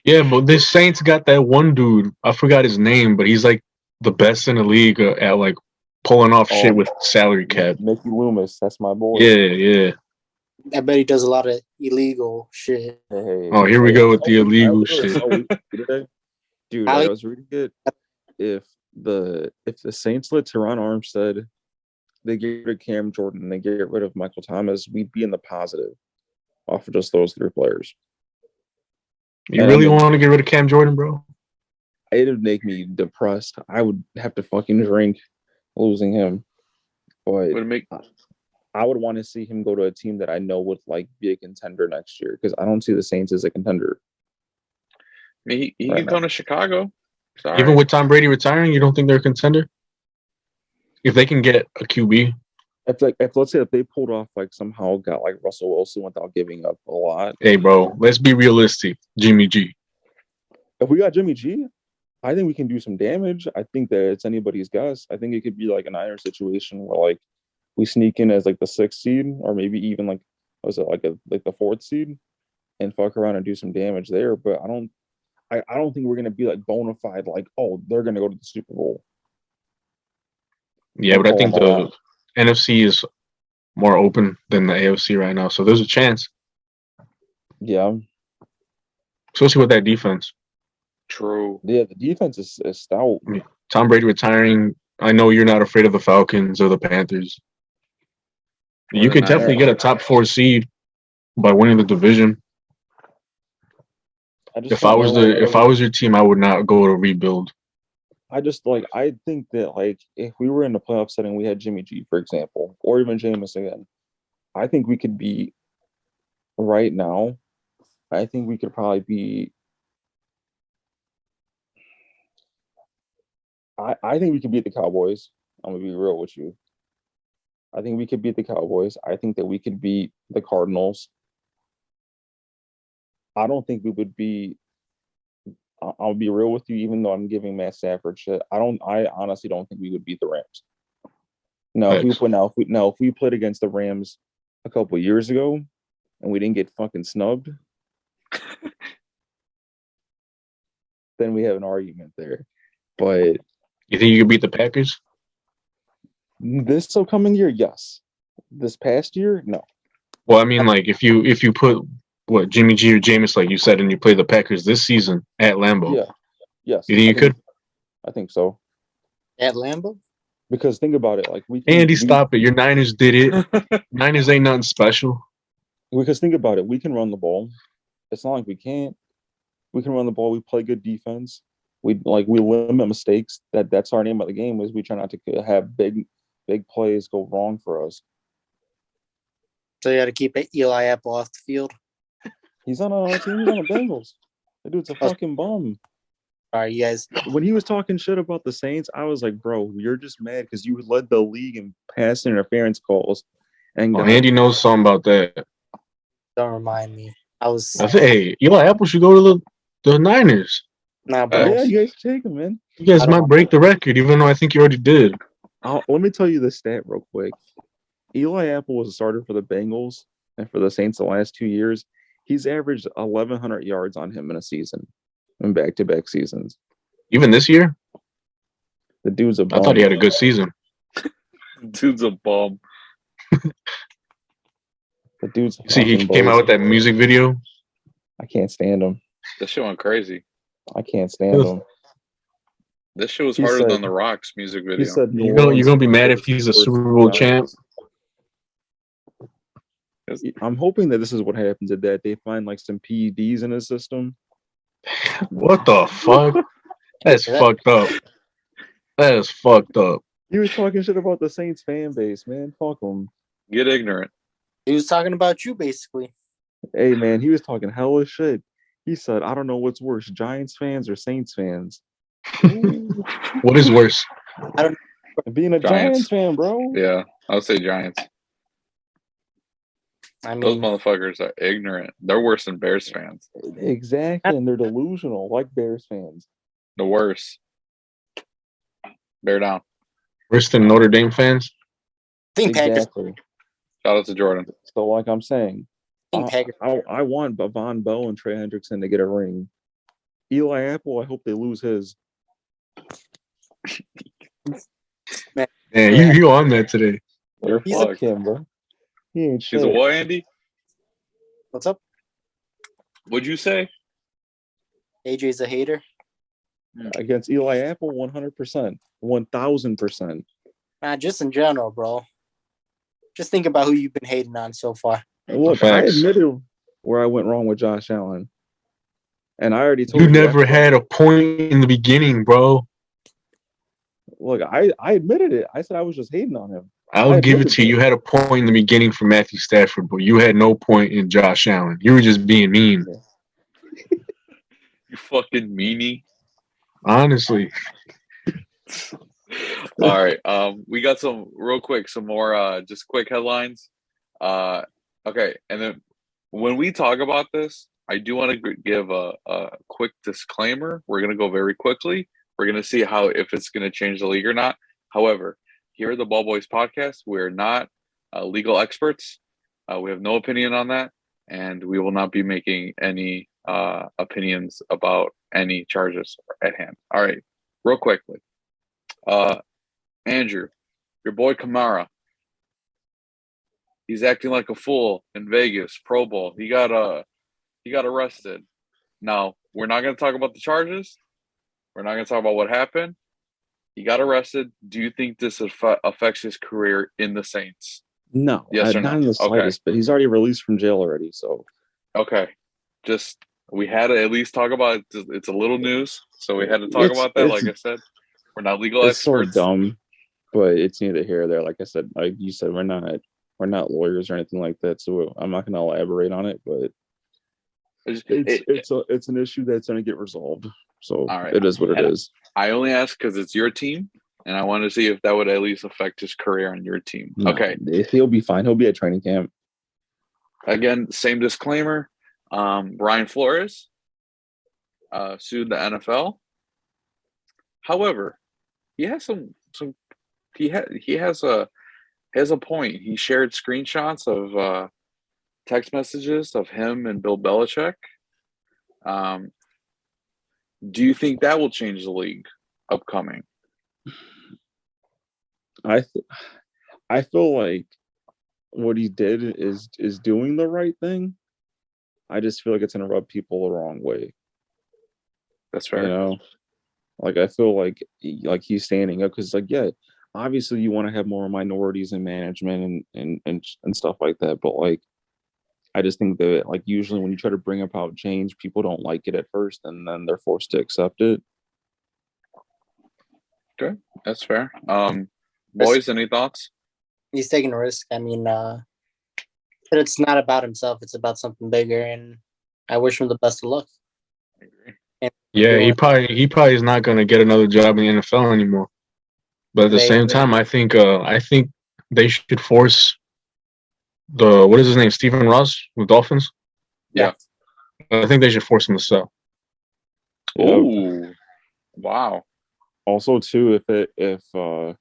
Yeah, but this Saints got that one dude. I forgot his name, but he's like the best in the league at like pulling off shit with salary cap. Mickey Loomis, that's my boy. Yeah. I bet he does a lot of illegal shit. Oh, here we go with the illegal shit. Dude, I was reading it. If the Saints let Teron Armstead, they get rid of Cam Jordan, they get rid of Michael Thomas, we'd be in the positive off of just those 3 players. You really want to get rid of Cam Jordan, bro? It would make me depressed. I would have to fucking drink losing him. But I would want to see him go to a team that I know would like be a contender next year, because I don't see the Saints as a contender. I mean, he can come to Chicago. Even with Tom Brady retiring, you don't think they're a contender? If they can get a QB? Let's say if they pulled off, like, somehow got like Russell Wilson without giving up a lot. Hey, bro, let's be realistic. Jimmy G. If we got Jimmy G, I think we can do some damage. I think that it's anybody's guess. I think it could be like an Niners situation where, like, we sneak in as like the 6th seed, or maybe even like, was it like the 4th seed, and fuck around and do some damage there. But I don't think we're gonna be like bona fide, like, oh, they're gonna go to the Super Bowl. Yeah, but I think the NFC is more open than the AFC right now, so there's a chance. Yeah, especially with that defense. True. Yeah, the defense is stout. I mean, Tom Brady retiring. I know you're not afraid of the Falcons or the Panthers. You could definitely get a top 4 seed by winning the division. If I was your team, I would not go to rebuild. I think that, like, if we were in the playoff setting, we had Jimmy G, for example, or even Jameis again, I think we could be right now. I think we could probably be. I think we could beat the Cowboys. I'm gonna be real with you. I think we could beat the Cowboys. I think that we could beat the Cardinals. I don't think we would be. I'll be real with you, even though I'm giving Matt Stafford shit. I honestly don't think we would beat the Rams. No, if we played against the Rams a couple of years ago and we didn't get fucking snubbed, then we have an argument there. But You think you could beat the Packers? this upcoming year, yes. This past year, no. Well, I mean, like if you put Jimmy G or Jameis, like you said, and you play the Packers this season at Lambeau, Yeah, yes. you think you could? I think so. At Lambeau? Because think about it, like Stop it! Your Niners did it. Niners ain't nothing special. Because think about it, we can run the ball. It's not like we can't. We can run the ball. We play good defense. We limit mistakes. That's our name of the game. Is we try not to have big plays go wrong for us. So you got to keep Eli Apple off the field. He's on our team. He's on the Bengals. That dude's a fucking bum. All right, you guys. When he was talking shit about the Saints, I was like, bro, you're just mad because you led the league in pass interference calls. And Andy knows something about that. Don't remind me. I said, hey, Eli Apple should go to the Niners. Nah, bro. Yeah, you guys take him, man. You guys might break the record, even though I think you already did. Let me tell you this stat real quick. Eli Apple was a starter for the Bengals and for the Saints the last 2 years. He's averaged 1,100 yards on him in a season, in back-to-back seasons. Even this year? The dude's a bum. I thought he had a good season. Dude's a bum. The dude's See, he came out with that music video. I can't stand him. That shit went crazy. I can't stand him. This shit was harder than The Rock's music video. He said, you're gonna be mad if he's a Super Bowl champ. I'm hoping that this is what happens that they find like some PEDs in his system. What the fuck? That's fucked up. That is fucked up. He was talking shit about the Saints fan base, man. Fuck him. Get ignorant. He was talking about you, basically. Hey, man, he was talking hella shit. He said, I don't know what's worse, Giants fans or Saints fans. What is worse? I don't Being a Giants fan, bro. Yeah, I would say Giants. I Those mean, motherfuckers are ignorant. They're worse than Bears fans. Exactly, and they're delusional, like Bears fans. The worst. Bear down. Worse than Notre Dame fans? I think Packers. Exactly. Shout out to Jordan. So, like I'm saying, Packers. I want Von Bell and Trey Hendrickson to get a ring. Eli Apple, I hope they lose his. Man, you on that today. You're Fuck fucked. him, bro. He ain't shit. He's a what, Andy? What's up? What'd you say? AJ's a hater. Against Eli Apple, 100%. 1,000%. Nah, just in general, bro. Just think about who you've been hating on so far. Look, I Facts. admitted where I went wrong with Josh Allen. And I already told You you. never had a point in the beginning, bro. Look, I admitted it. I said I was just hating on him. I'll give it to you. You had a point in the beginning for Matthew Stafford, but you had no point in Josh Allen. You were just being mean. You fucking meanie. Honestly. All right. We got some more just quick headlines. Okay, and then when we talk about this, I do want to give a quick disclaimer. We're going to go very quickly. We're going to see if it's going to change the league or not. However, here at the BallBoys Podcast, we're not legal experts. We have no opinion on that, and we will not be making any opinions about any charges at hand. All right, real quickly. Andrew, your boy Kamara, he's acting like a fool in Vegas, Pro Bowl. He got arrested. Now, we're not going to talk about the charges. We're not going to talk about what happened. He got arrested. Do you think this affects his career in the Saints? No. Yes or not no? in the slightest, but he's already released from jail already, so. Okay. Just, we had to at least talk about it. It's a little news, so we had to talk about that. Like I said, we're not legal it's experts. Sort of dumb, but it's neither here or there. Like I said, like you said, we're not lawyers or anything like that, so I'm not going to elaborate on it, but it's an issue that's going to get resolved. So All right. it is what it is. I only ask because it's your team, and I want to see if that would at least affect his career on your team. No, okay. He'll be fine. He'll be at training camp. Again, same disclaimer. Brian Flores sued the NFL. However, he has he has a point. He shared screenshots of text messages of him and Bill Belichick. Do you think that will change the league upcoming? I feel like what he did is doing the right thing. I just feel like it's gonna rub people the wrong way. That's fair. You know, like I feel like he's standing up because, like, yeah, obviously you want to have more minorities in management and stuff like that, but like, I just think that, like, usually when you try to bring about change, people don't like it at first, and then they're forced to accept it. Okay, that's fair. Boys, any thoughts? He's taking a risk. I mean, but it's not about himself. It's about something bigger, and I wish him the best of luck. I agree. And Yeah, he probably is not going to get another job in the NFL anymore. But at the same time, I think they should force what is his name, Stephen Ross with Dolphins. Yeah, I think they should force him to sell. Oh, wow. Also, too, if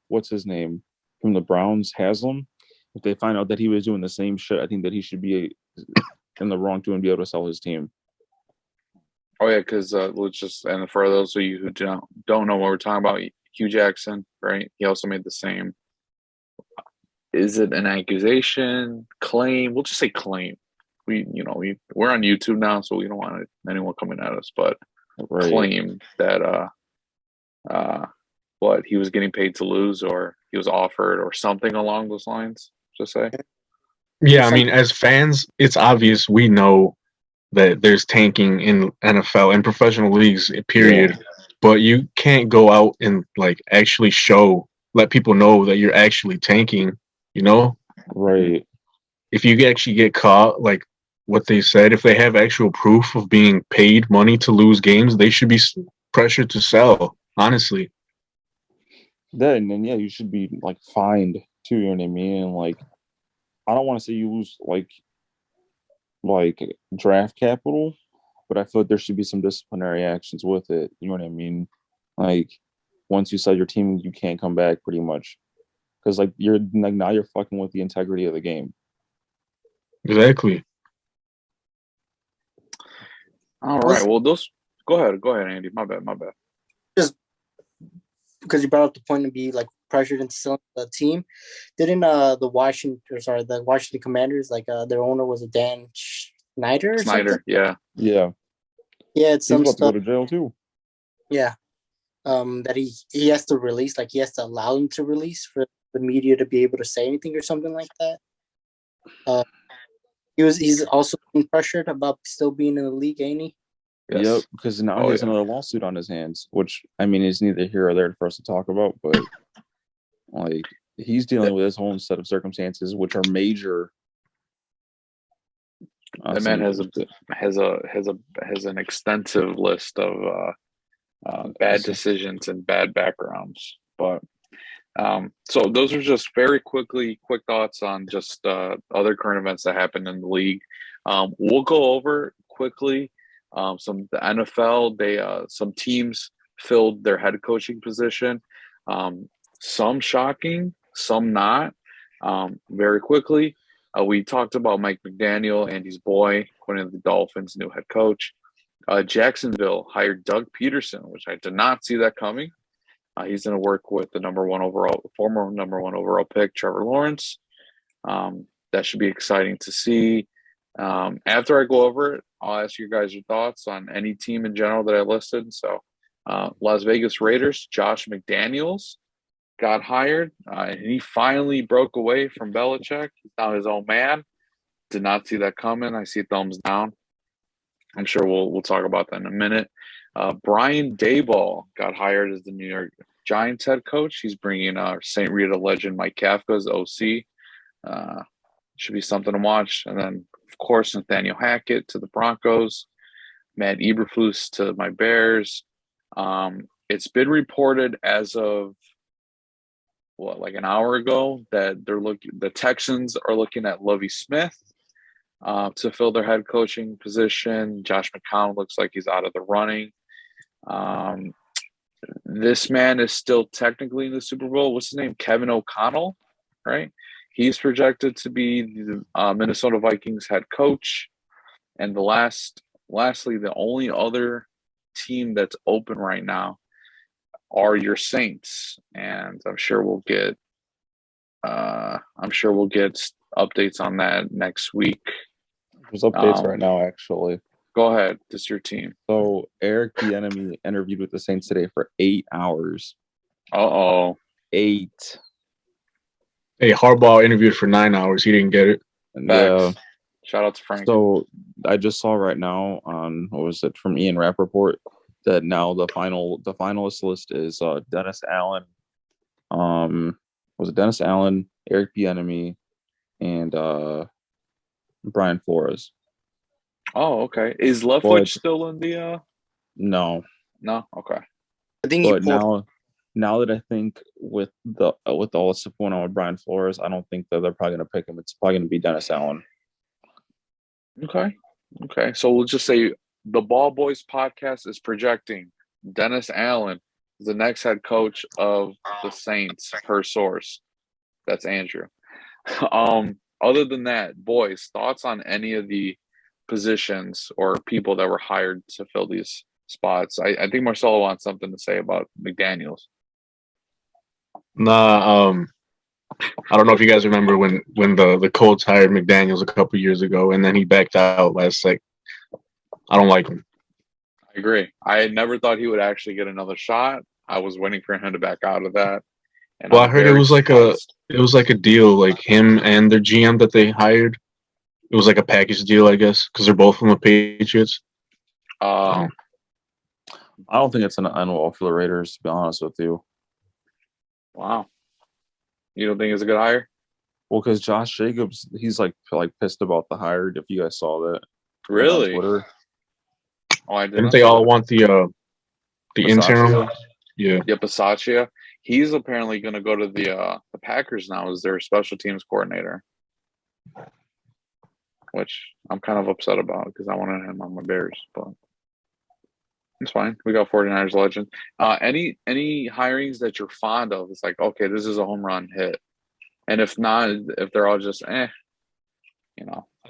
what's his name from the Browns, Haslam, if they find out that he was doing the same shit, I think that he should be in the wrong to and be able to sell his team. Oh yeah, because let's just, and for those of you who don't know what we're talking about, Hugh Jackson, right? He also made the same. Is it an accusation, claim? We'll just say claim. We're on YouTube now, so we don't want anyone coming at us, but claim that what he was getting paid to lose, or he was offered, or something along those lines. Just say. Yeah, I mean, as fans, it's obvious we know that there's tanking in NFL and professional leagues, period. Yeah. But you can't go out and like actually let people know that you're actually tanking, you know? Right. If you actually get caught, like what they said, if they have actual proof of being paid money to lose games, they should be pressured to sell, honestly. Then yeah, you should be like fined too, you know what I mean? And like, I don't want to say you lose like draft capital, but I feel like there should be some disciplinary actions with it. You know what I mean? Like, once you sell your team, you can't come back pretty much, because like now you're fucking with the integrity of the game. Exactly. All right. Well, go ahead, Andy. My bad. Just because you brought up the point to be like pressured into selling the team, didn't the Washington Commanders, like their owner was a Dan Snyder? Yeah. It's some about stuff. to go to jail too. Yeah, that he has to release, like he has to allow him to release for the media to be able to say anything or something like that. He's also being pressured about still being in the league, ain't he? Yes. Yep, because now he has another lawsuit on his hands, which, I mean, is neither here or there for us to talk about, but like, he's dealing with his own set of circumstances, which are major. The man has an extensive list of bad decisions and bad backgrounds. But so those are just very quick thoughts on just other current events that happened in the league. We'll go over quickly the NFL. Some teams filled their head coaching position. Some shocking, some not. Very quickly, we talked about Mike McDaniel, Andy's boy, according to the Dolphins' new head coach. Jacksonville hired Doug Peterson, which I did not see that coming. He's going to work with the former number one overall pick, Trevor Lawrence. That should be exciting to see. After I go over it, I'll ask you guys your thoughts on any team in general that I listed. So, Las Vegas Raiders, Josh McDaniels got hired. And he finally broke away from Belichick. He's now his own man. Did not see that coming. I see thumbs down. I'm sure we'll talk about that in a minute. Brian Daboll got hired as the New York Giants head coach. He's bringing St. Rita legend Mike Kafka as OC. Should be something to watch. And then, of course, Nathaniel Hackett to the Broncos. Matt Eberflus to my Bears. It's been reported as of like an hour ago that the Texans are looking at Lovie Smith to fill their head coaching position. Josh McCown looks like he's out of the running. This man is still technically in the Super Bowl. What's his name? Kevin O'Connell, right? He's projected to be the Minnesota Vikings head coach. And lastly, the only other team that's open right now are your Saints, and I'm sure we'll get updates on that next week. There's updates right now, actually. Go ahead. This is your team. So Eric Bieniemy interviewed with the Saints today for 8 hours. 8. Hey, Harbaugh interviewed for 9 hours. He didn't get it. Yeah. Shout out to Frank. So I just saw right now on from Ian Rappaport that now the finalist list is Dennis Allen. Was it Dennis Allen, Eric Bieniemy, and Brian Flores? Oh, okay. Is Leftwich still in the? No. Okay. I think. But now that I think with all the stuff going on with Brian Flores, I don't think that they're probably going to pick him. It's probably going to be Dennis Allen. Okay. So we'll just say the BallBoys Podcast is projecting Dennis Allen is the next head coach of the Saints per source. That's Andrew. Other than that, boys, thoughts on any of the positions or people that were hired to fill these spots? I think Marcelo wants something to say about McDaniels. Nah, I don't know if you guys remember when the Colts hired McDaniels a couple years ago, and then he backed out last second. I don't like him. I agree. I had never thought he would actually get another shot. I was waiting for him to back out of that. And well, I heard it was like a deal, like him and their GM that they hired. It was like a package deal, I guess, because they're both from the Patriots. I don't think it's an end-all for the Raiders, to be honest with you. Wow. You don't think it's a good hire? Well, because Josh Jacobs, he's like pissed about the hire. If you guys saw that, really? On Twitter. Oh, I didn't. They all want the interim? Yeah, Bisaccia. He's apparently going to go to the Packers now as their special teams coordinator, which I'm kind of upset about because I wanted him on my Bears, but it's fine. We got 49ers legend. Any hirings that you're fond of? It's like, okay, this is a home run hit, and if not, if they're all just I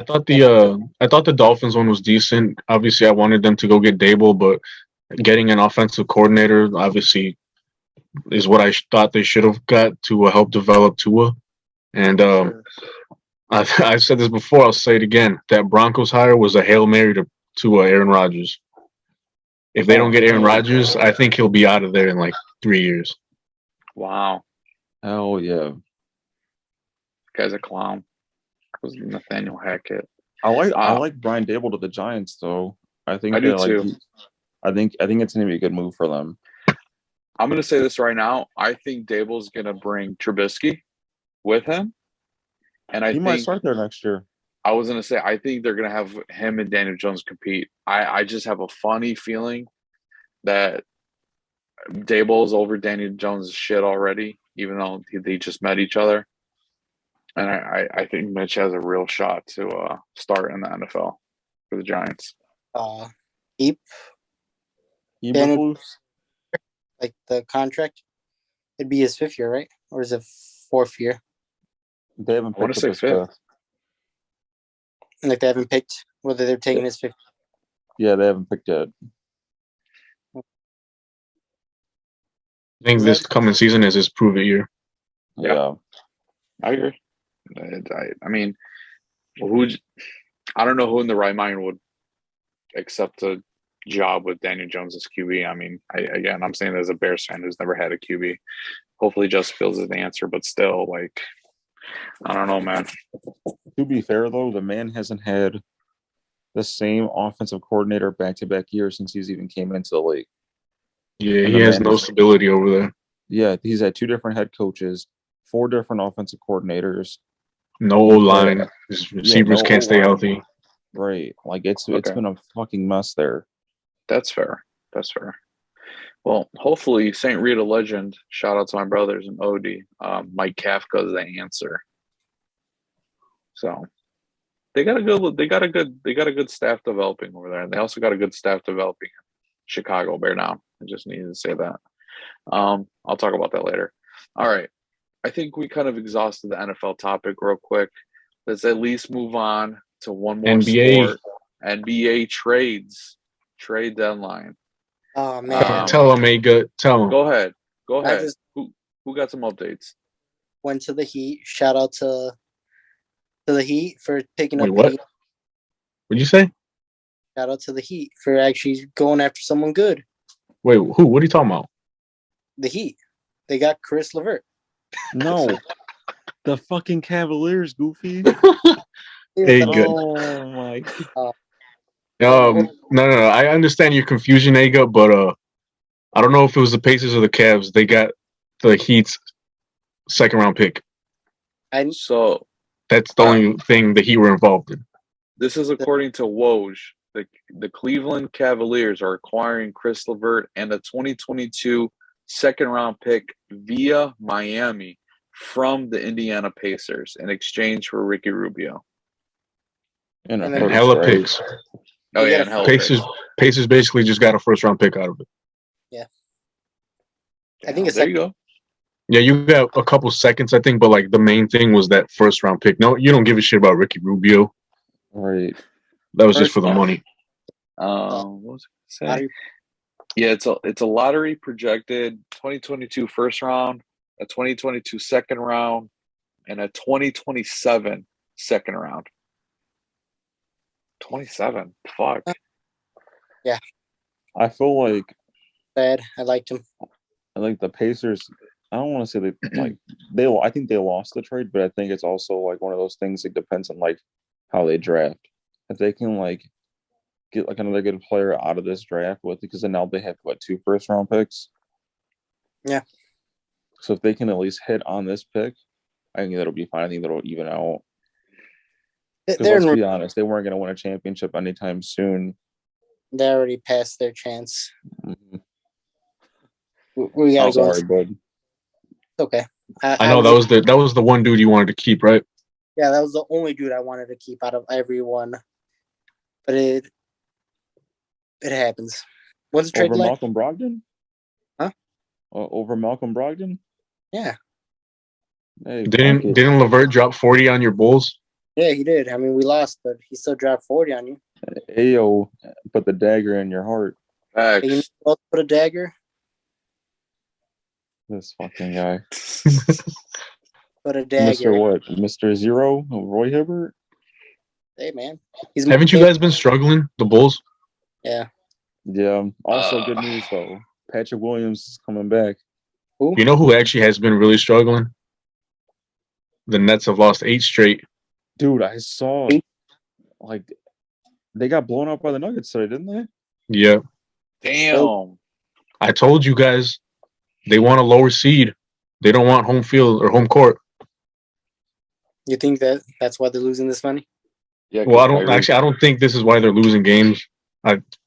thought the Dolphins one was decent. Obviously, I wanted them to go get Dable, but getting an offensive coordinator obviously is what I thought they should have got to help develop Tua. And I said this before, I'll say it again. That Broncos hire was a Hail Mary to Aaron Rodgers. If they don't get Aaron Rodgers, I think he'll be out of there in like 3 years. Wow. Hell yeah. This guy's a clown. It was Nathaniel Hackett. I like Brian Dable to the Giants, though. I think I do too. I think it's going to be a good move for them. I'm going to say this right now. I think Dable's going to bring Trubisky with him. And he might start there next year. I was going to say, I think they're going to have him and Daniel Jones compete. I just have a funny feeling that Dable's over Daniel Jones' shit already, even though they just met each other. And I think Mitch has a real shot to start in the NFL for the Giants. Daniel, like the contract, it'd be his 5th year, right? Or is it 4th year? They haven't picked up his 5th. Like they haven't picked whether they're taking his 5th. Yeah, they haven't picked yet. I think this coming season is his prove it year. Yeah. I agree. I mean, I don't know who in the right mind would accept a job with Daniel Jones as QB. I mean, I'm saying that as a Bears fan who's never had a QB. Hopefully Justin Fields is the answer, but still, like, I don't know, man. To be fair, though, the man hasn't had the same offensive coordinator back-to-back years since he's even came into the league. Yeah, he has no stability over there. Yeah, he's had 2 different head coaches, 4 different offensive coordinators. No O-line. His receivers can't stay healthy. Right. Like, it's been a fucking mess there. That's fair. Well, hopefully St. Rita legend. Shout out to my brothers in OD. Mike Kafka is the answer. So they got a good staff developing over there, and they also got a good staff developing in Chicago. Bear down. I just needed to say that. I'll talk about that later. All right. I think we kind of exhausted the NFL topic real quick. Let's at least move on to one more NBA. sport. NBA trade deadline. Oh man, Tell him, Aga. Tell him. Go ahead. I just Who got some updates? went to the Heat. Shout out to the Heat for picking Wait, up. what? What'd you say? Shout out to the Heat for actually going after someone good. Wait, who? What are you talking about? The Heat. They got Chris LeVert. No, the fucking Cavaliers, Goofy. Hey, good. Oh my! No. I understand your confusion, Aga, but I don't know if it was the Pacers or the Cavs. They got the Heat's second round pick. So That's the only thing the Heat were involved in. this is according to Woj. The Cleveland Cavaliers are acquiring Chris LeVert and a 2022 second round pick via Miami from the Indiana Pacers in exchange for Ricky Rubio. And And a then first, Hella right? picks. Oh They yeah, got and a hell Pacers basically just got a first round pick out of it. I think it's there you go. Yeah, you got a couple seconds, I think, but like the main thing was that first round pick. No, you don't give a shit about Ricky Rubio. Right. That was just First for the off, money. What was I gonna say? Yeah, it's a lottery projected 2022 first round, a 2022 second round, and a 2027 second round. 27. Fuck. I feel like Bad. I liked him. the Pacers. I don't want to say I think they lost the trade, but I think it's also like one of those things. It depends on like how they draft. If they can like get like another good player out of this draft with, because then now they have 2 first round picks. Yeah. So if they can at least hit on this pick, I think that'll be fine. I think that'll even out. Because They're let's be honest, they weren't going to win a championship anytime soon. they already passed their chance. Mm-hmm. We gotta I'm go. sorry, bud. Okay. I know that was the one dude you wanted to keep, right? Yeah, that was the only dude I wanted to keep out of everyone. But it happens. What's the trade Over like? Malcolm Brogdon? Huh? Over Malcolm Brogdon? Yeah. Hey, Didn't LeVert drop 40 on your Bulls? Yeah, he did. I mean, we lost, but he still dropped 40 on you. Ayo, put the dagger in your heart. Facts. You both put a dagger. This fucking guy. Put a dagger. Mr. What? Mr. Zero? Roy Herbert? Hey, man. Haven't you guys been struggling, the Bulls? Yeah. Yeah. Also, good news, though. Patrick Williams is coming back. Who? You know who actually has been really struggling? The Nets have lost 8 straight. Dude, I saw, like, they got blown out by the Nuggets today, didn't they? Yeah. Damn. I told you guys they want a lower seed. They don't want home field or home court. You think that's why they're losing this money? Yeah. Well, I don't think this is why they're losing games.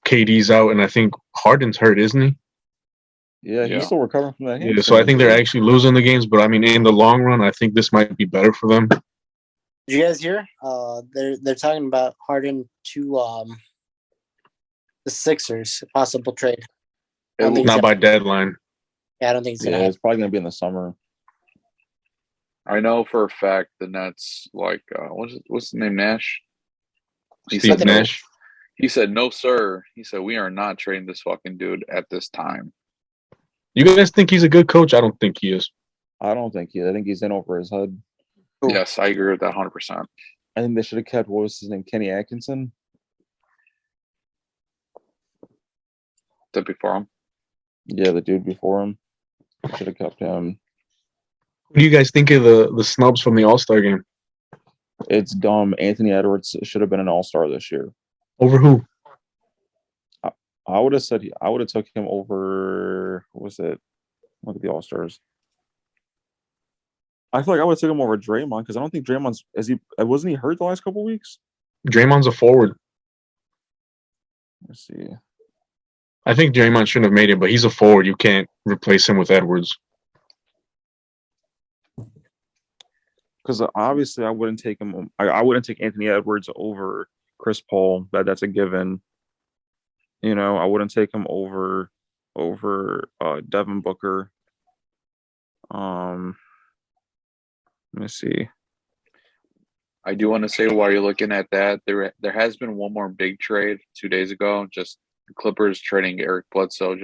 KD's out, and I think Harden's hurt, isn't he? Yeah, he's still recovering from that. Yeah, so I think they're actually losing the games. But I mean, in the long run, I think this might be better for them. Did you guys hear? They're talking about Harden to the Sixers, possible trade. Not by deadline. Yeah, I don't think it's gonna it's probably gonna be in the summer. I know for a fact the Nets, like, what's the name, Nash? Steve Nash. He said, no, sir. He said, we are not trading this fucking dude at this time. You guys think he's a good coach? I don't think he is. I don't think he is. I think he's in over his head. Yes, I agree with that 100%. I think they should have kept, what was his name, Kenny Atkinson? That before him? Yeah, the dude before him. Should have kept him. What do you guys think of the snubs from the All-Star game? It's dumb. Anthony Edwards should have been an All-Star this year. Over who? I would have said I would have took him over. What was it? Look at the All-Stars. I feel like I would have taken him over Draymond because I don't think wasn't he hurt the last couple of weeks? Draymond's a forward. Let's see. I think Draymond shouldn't have made it, but he's a forward. You can't replace him with Edwards. Because obviously I wouldn't take him. I wouldn't take Anthony Edwards over Chris Paul. That's a given. You know, I wouldn't take him over Devin Booker. Let me see. I do want to say while you're looking at that, there has been one more big trade 2 days ago. Just the Clippers trading Eric Bledsoe,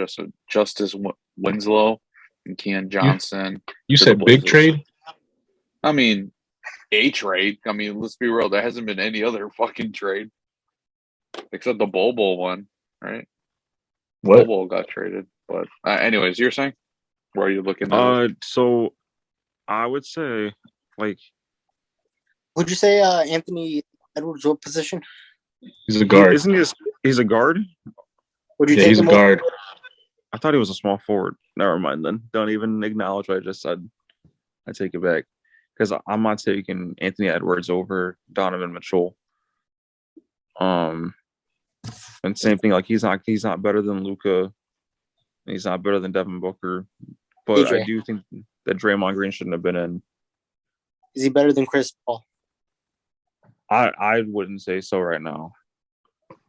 Justice Winslow, and Keon Johnson. You said big trade? I mean, a trade. I mean, let's be real. There hasn't been any other fucking trade except the Bowl one, right? What? Bowl got traded. But anyways, you're saying? Where are you looking at? So I would say, like, would you say Anthony Edwards, what position? He's a guard. He's a guard? Would you take he's him a guard. I thought he was a small forward. Never mind then. Don't even acknowledge what I just said. I take it back. Because I'm not taking Anthony Edwards over Donovan Mitchell. And same thing, like he's not better than Luka. He's not better than Devin Booker. But AJ. I do think that Draymond Green shouldn't have been in. Is he better than Chris Paul? I wouldn't say so right now.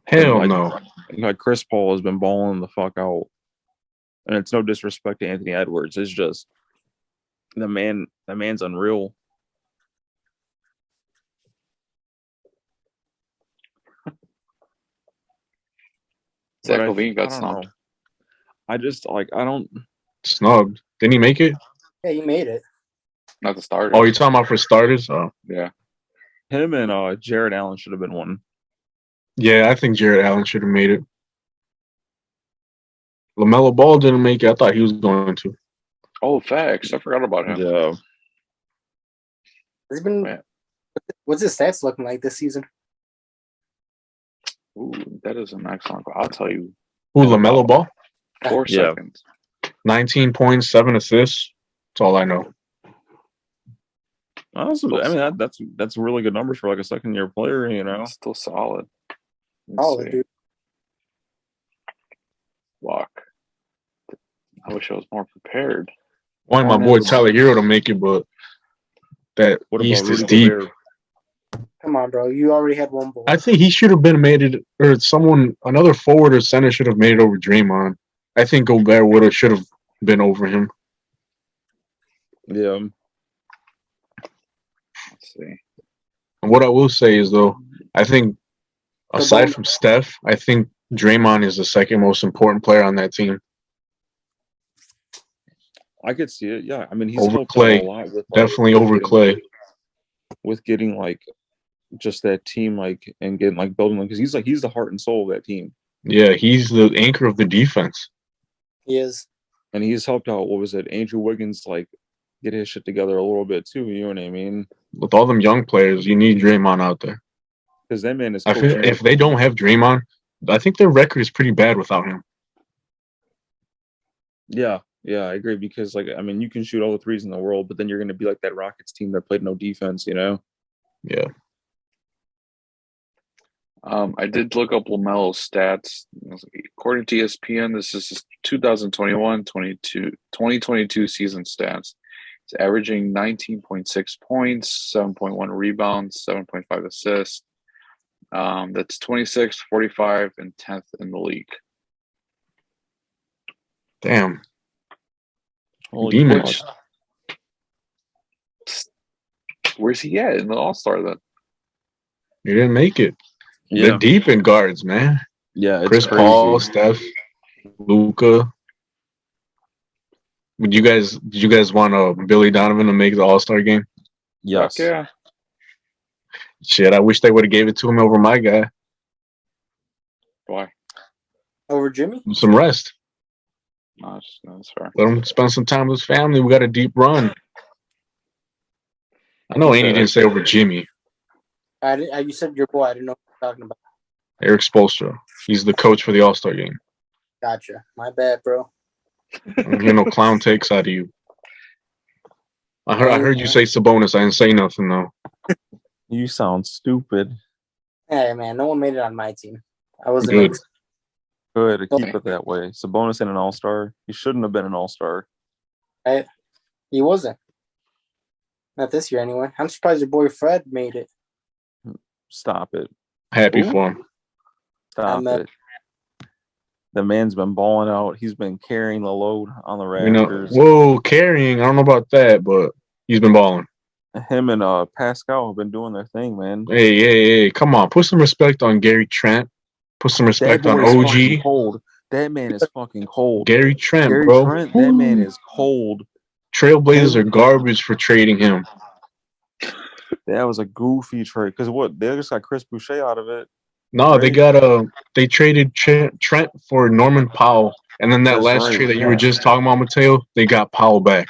Hell no. Like Chris Paul has been balling the fuck out. And it's no disrespect to Anthony Edwards. It's just the man's unreal. Zach LaVine got snubbed. I just I don't snubbed. Didn't he make it? Yeah, he made it. Not the starter. Oh, you're talking about for starters? Oh, yeah. Him and Jared Allen should have been one. Yeah, I think Jared Allen should have made it. LaMelo Ball didn't make it. I thought he was going to. Oh, facts. I forgot about him. Yeah. It's been. Man. What's his stats looking like this season? Ooh, that is an excellent. I'll tell you. Who, LaMelo Ball? 4 seconds. 19 points, 7 assists. That's all I know. Awesome. I mean, that's really good numbers for like a second-year player. You know, still solid. Dude. Walk. I wish I was more prepared. Wanted my boy Tyler Hero to make it, but that East is deep. Come on, bro. You already had one ball. I think he should have been made it, or another forward or center should have made it over Draymond. I think Gobert should have been over him. Yeah. Let's see. And what I will say is, though, I think aside from Steph, I think Draymond is the second most important player on that team. I could see it. Yeah, I mean, he's over Clay. A lot with, definitely over Clay. With getting just that team and getting building because he's the heart and soul of that team. Yeah, he's the anchor of the defense. He is, and he's helped out. What was it, Andrew Wiggins? Get his shit together a little bit too. You know what I mean? With all them young players, you need Draymond out there. Because that man is. If they don't have Draymond, I think their record is pretty bad without him. Yeah, I agree. Because you can shoot all the threes in the world, but then you're going to be like that Rockets team that played no defense. You know? Yeah. I did look up LaMelo's stats. According to ESPN, this is his 2021-2022 season stats. He's averaging 19.6 points, 7.1 rebounds, 7.5 assists. That's 26th, 45, and 10th in the league. Damn. Where's he at in the All-Star then? He didn't make it. Yeah. They're deep in guards, man. Yeah, Chris Paul, Steph, Luka. Did you guys want Billy Donovan to make the All-Star game? Yes. Yeah. Shit, I wish they would have gave it to him over my guy. Why? Over Jimmy? Some rest. No, that's fair. Let him spend some time with his family. We got a deep run. I know Andy didn't say over Jimmy. You said your boy. I didn't know what you're talking about. Eric Spoelstra. He's the coach for the All-Star game. Gotcha. My bad, bro. I don't hear no clown takes out of you. I heard you say Sabonis. I didn't say nothing, though. You sound stupid. Hey, man. No one made it on my team. I wasn't good. Good to keep it that way. Sabonis ain't an all-star. He shouldn't have been an all-star. He wasn't. Not this year, anyway. I'm surprised your boy Fred made it. Stop it. Happy for him. Stop it. The man's been balling out. He's been carrying the load on the rafters. Carrying. I don't know about that, but he's been balling. Him and Pascal have been doing their thing, man. Hey, come on. Put some respect on Gary Trent. Put some respect on OG. Cold. That man is fucking cold. Gary Trent, bro. That man is cold. Trailblazers are garbage for trading him. That was a goofy trade. Because what? They just got Chris Boucher out of it. No, they traded Trent for Norman Powell. And then that trade that you were just talking about, Mateo, they got Powell back.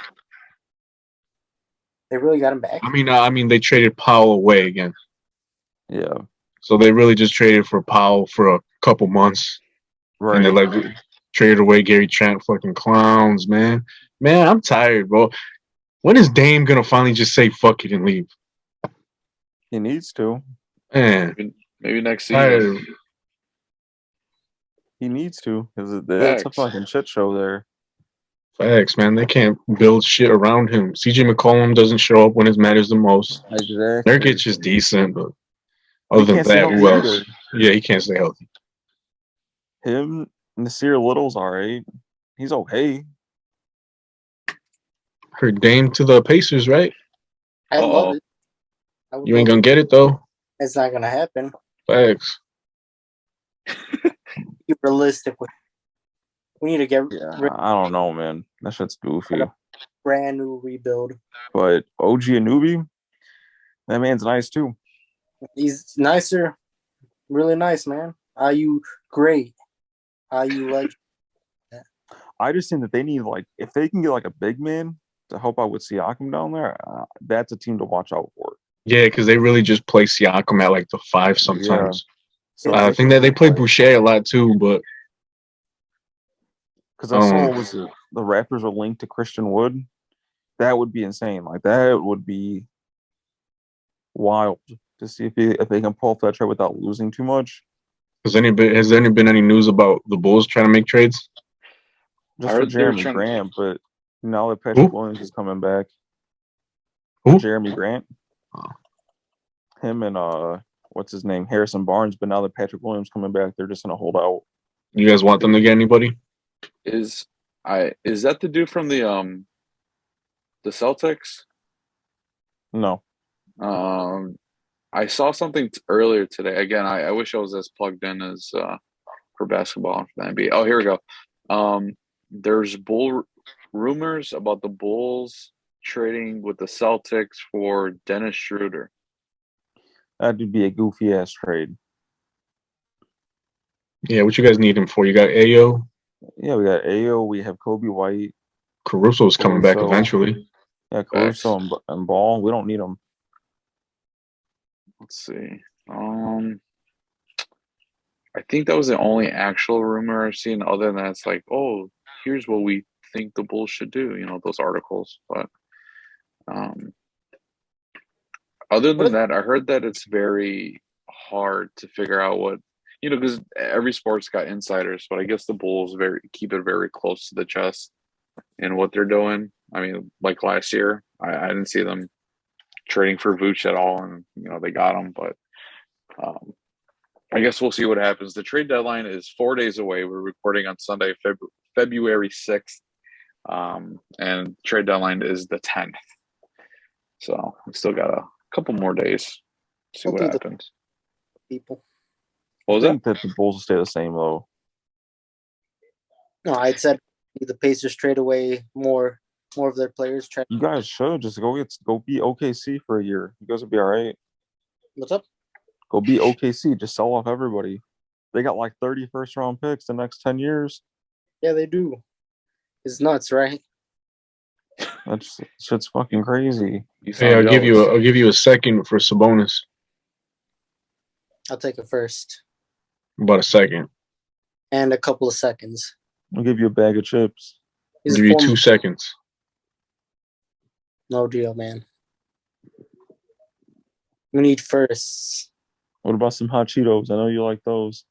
They really got him back? I mean, they traded Powell away again. Yeah. So they really just traded for Powell for a couple months. Right. And they traded away Gary Trent. Fucking clowns, man. Man, I'm tired, bro. When is Dame going to finally just say fuck it and leave? He needs to. Man. Maybe next season. He needs to. Because that's a fucking shit show there. Facts, man. They can't build shit around him. CJ McCollum doesn't show up when it matters the most. Exactly. Nurkic's just decent, but other than that, who else? Yeah, he can't stay healthy. Him, Nasir Little's all right. He's okay. Her Dame to the Pacers, right? I love it. You ain't gonna get it, though. It's not gonna happen. Facts. Be realistic. We need to get I don't know, man. That shit's goofy. Brand new rebuild. But OG Anunoby, that man's nice too. He's nicer. Really nice, man. Are you great? Are you legend? I just think that they need, like, if they can get like a big man to help out with Siakam down there, that's a team to watch out for. Yeah, because they really just play Siakam at like the 5 sometimes. Yeah. So I think that they play Boucher a lot too, but because I saw the Raptors are linked to Christian Wood. That would be insane. Like, that would be wild to see if they can pull off that trade without losing too much. Has there been any news about the Bulls trying to make trades? Just for Jeremy Grant, but now that Patrick Williams is coming back. Who? Jeremy Grant. Him and what's his name? Harrison Barnes, but now that Patrick Williams coming back, they're just gonna hold out. You guys want them to get anybody? Is that the dude from the Celtics? No. I saw something earlier today. Again, I wish I was as plugged in as for basketball for the NBA. Oh, here we go. There's rumors about the Bulls trading with the Celtics for Dennis Schroeder. That'd be a goofy ass trade. Yeah, what you guys need him for? You got Ayo? Yeah, we got Ayo. We have Kobe White. Caruso's coming back eventually. Yeah, Caruso and Ball. We don't need them. Let's see. I think that was the only actual rumor I've seen. Other than that, it's like, oh, here's what we think the Bulls should do. You know, those articles. But other than that, I heard that it's very hard to figure out what, you know, because every sport's got insiders. But I guess the Bulls keep it very close to the chest in what they're doing. I mean, like last year, I didn't see them trading for Vooch at all, and you know they got him. But I guess we'll see what happens. The trade deadline is 4 days away. We're recording on Sunday, February 6th, and trade deadline is the 10th. So we still got a couple more days to see what happens. People. What was that? That the Bulls will stay the same though. No, I said the Pacers trade away more of their players. You guys should just go be OKC for a year. You guys will be all right. What's up? Go be OKC. Just sell off everybody. They got like 30 first-round picks the next 10 years. Yeah, they do. It's nuts, right? That's shit's fucking crazy. Hey, I'll give you a second for Sabonis. I'll take it first. About a second. And a couple of seconds. I'll give you a bag of chips. I'll give you 2 seconds. No deal, man. We need firsts. What about some hot Cheetos? I know you like those.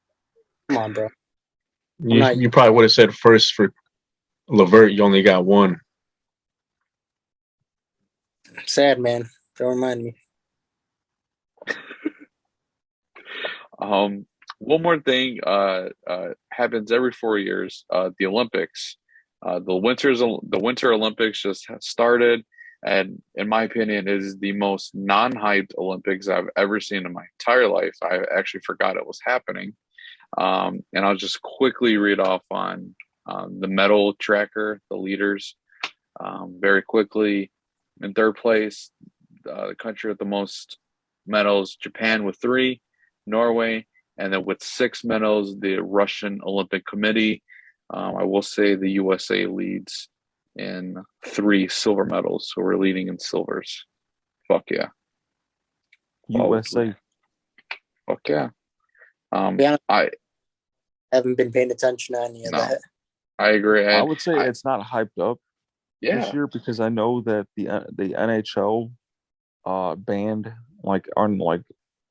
Come on, bro. You probably would have said first for Levert. You only got one. Sad, man. Don't remind me. One more thing happens every 4 years. The Olympics, the Winter Olympics just started, and in my opinion, it is the most non-hyped Olympics I've ever seen in my entire life. I actually forgot it was happening. And I'll just quickly read off on the medal tracker, the leaders, very quickly. In third place, the country with the most medals, Japan with 3, Norway, and then with 6 medals, the Russian Olympic Committee. I will say the USA leads in 3 silver medals, so we're leading in silvers. Fuck yeah. USA. Fuck yeah. I haven't been paying attention to any of that. I agree. I would say it's not hyped up this year because I know that the NHL banned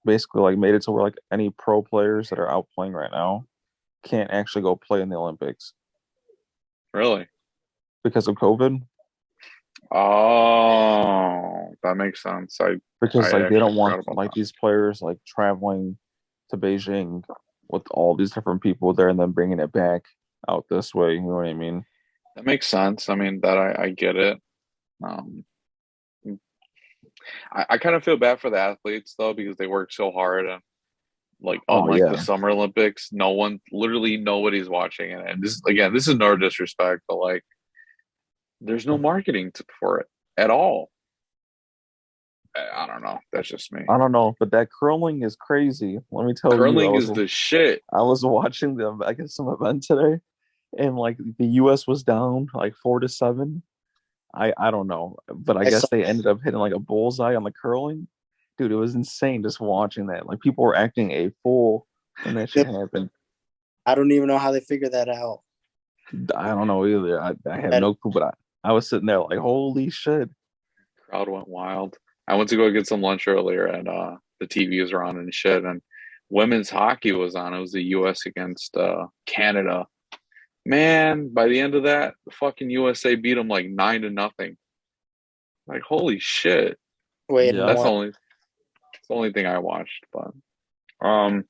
basically made it to where any pro players that are out playing right now can't actually go play in the Olympics. Really? Because of COVID? Oh, that makes sense. Because they don't want these players traveling to Beijing with all these different people there and then bringing it back out this way. You know what I mean? That makes sense. I mean, that I get it. I kind of feel bad for the athletes though because they work so hard and unlike the Summer Olympics, literally nobody's watching it. And this is no disrespect, but there's no marketing for it at all. I don't know. That's just me. I don't know, but that curling is crazy. Let me tell you. Curling is the shit. I was watching some event today, and the U.S. was down 4-7. I don't know, but I guess they ended up hitting a bullseye on the curling. Dude, it was insane just watching that. People were acting a fool when that shit happened. I don't even know how they figured that out. I don't know either. I have no clue, but I was sitting there holy shit. Crowd went wild. I went to go get some lunch earlier, and the TV was on and shit, and women's hockey was on. It was the U.S. against Canada. Man, by the end of that, the fucking USA beat them 9-0. Holy shit! Wait, that's the only thing I watched. But I'm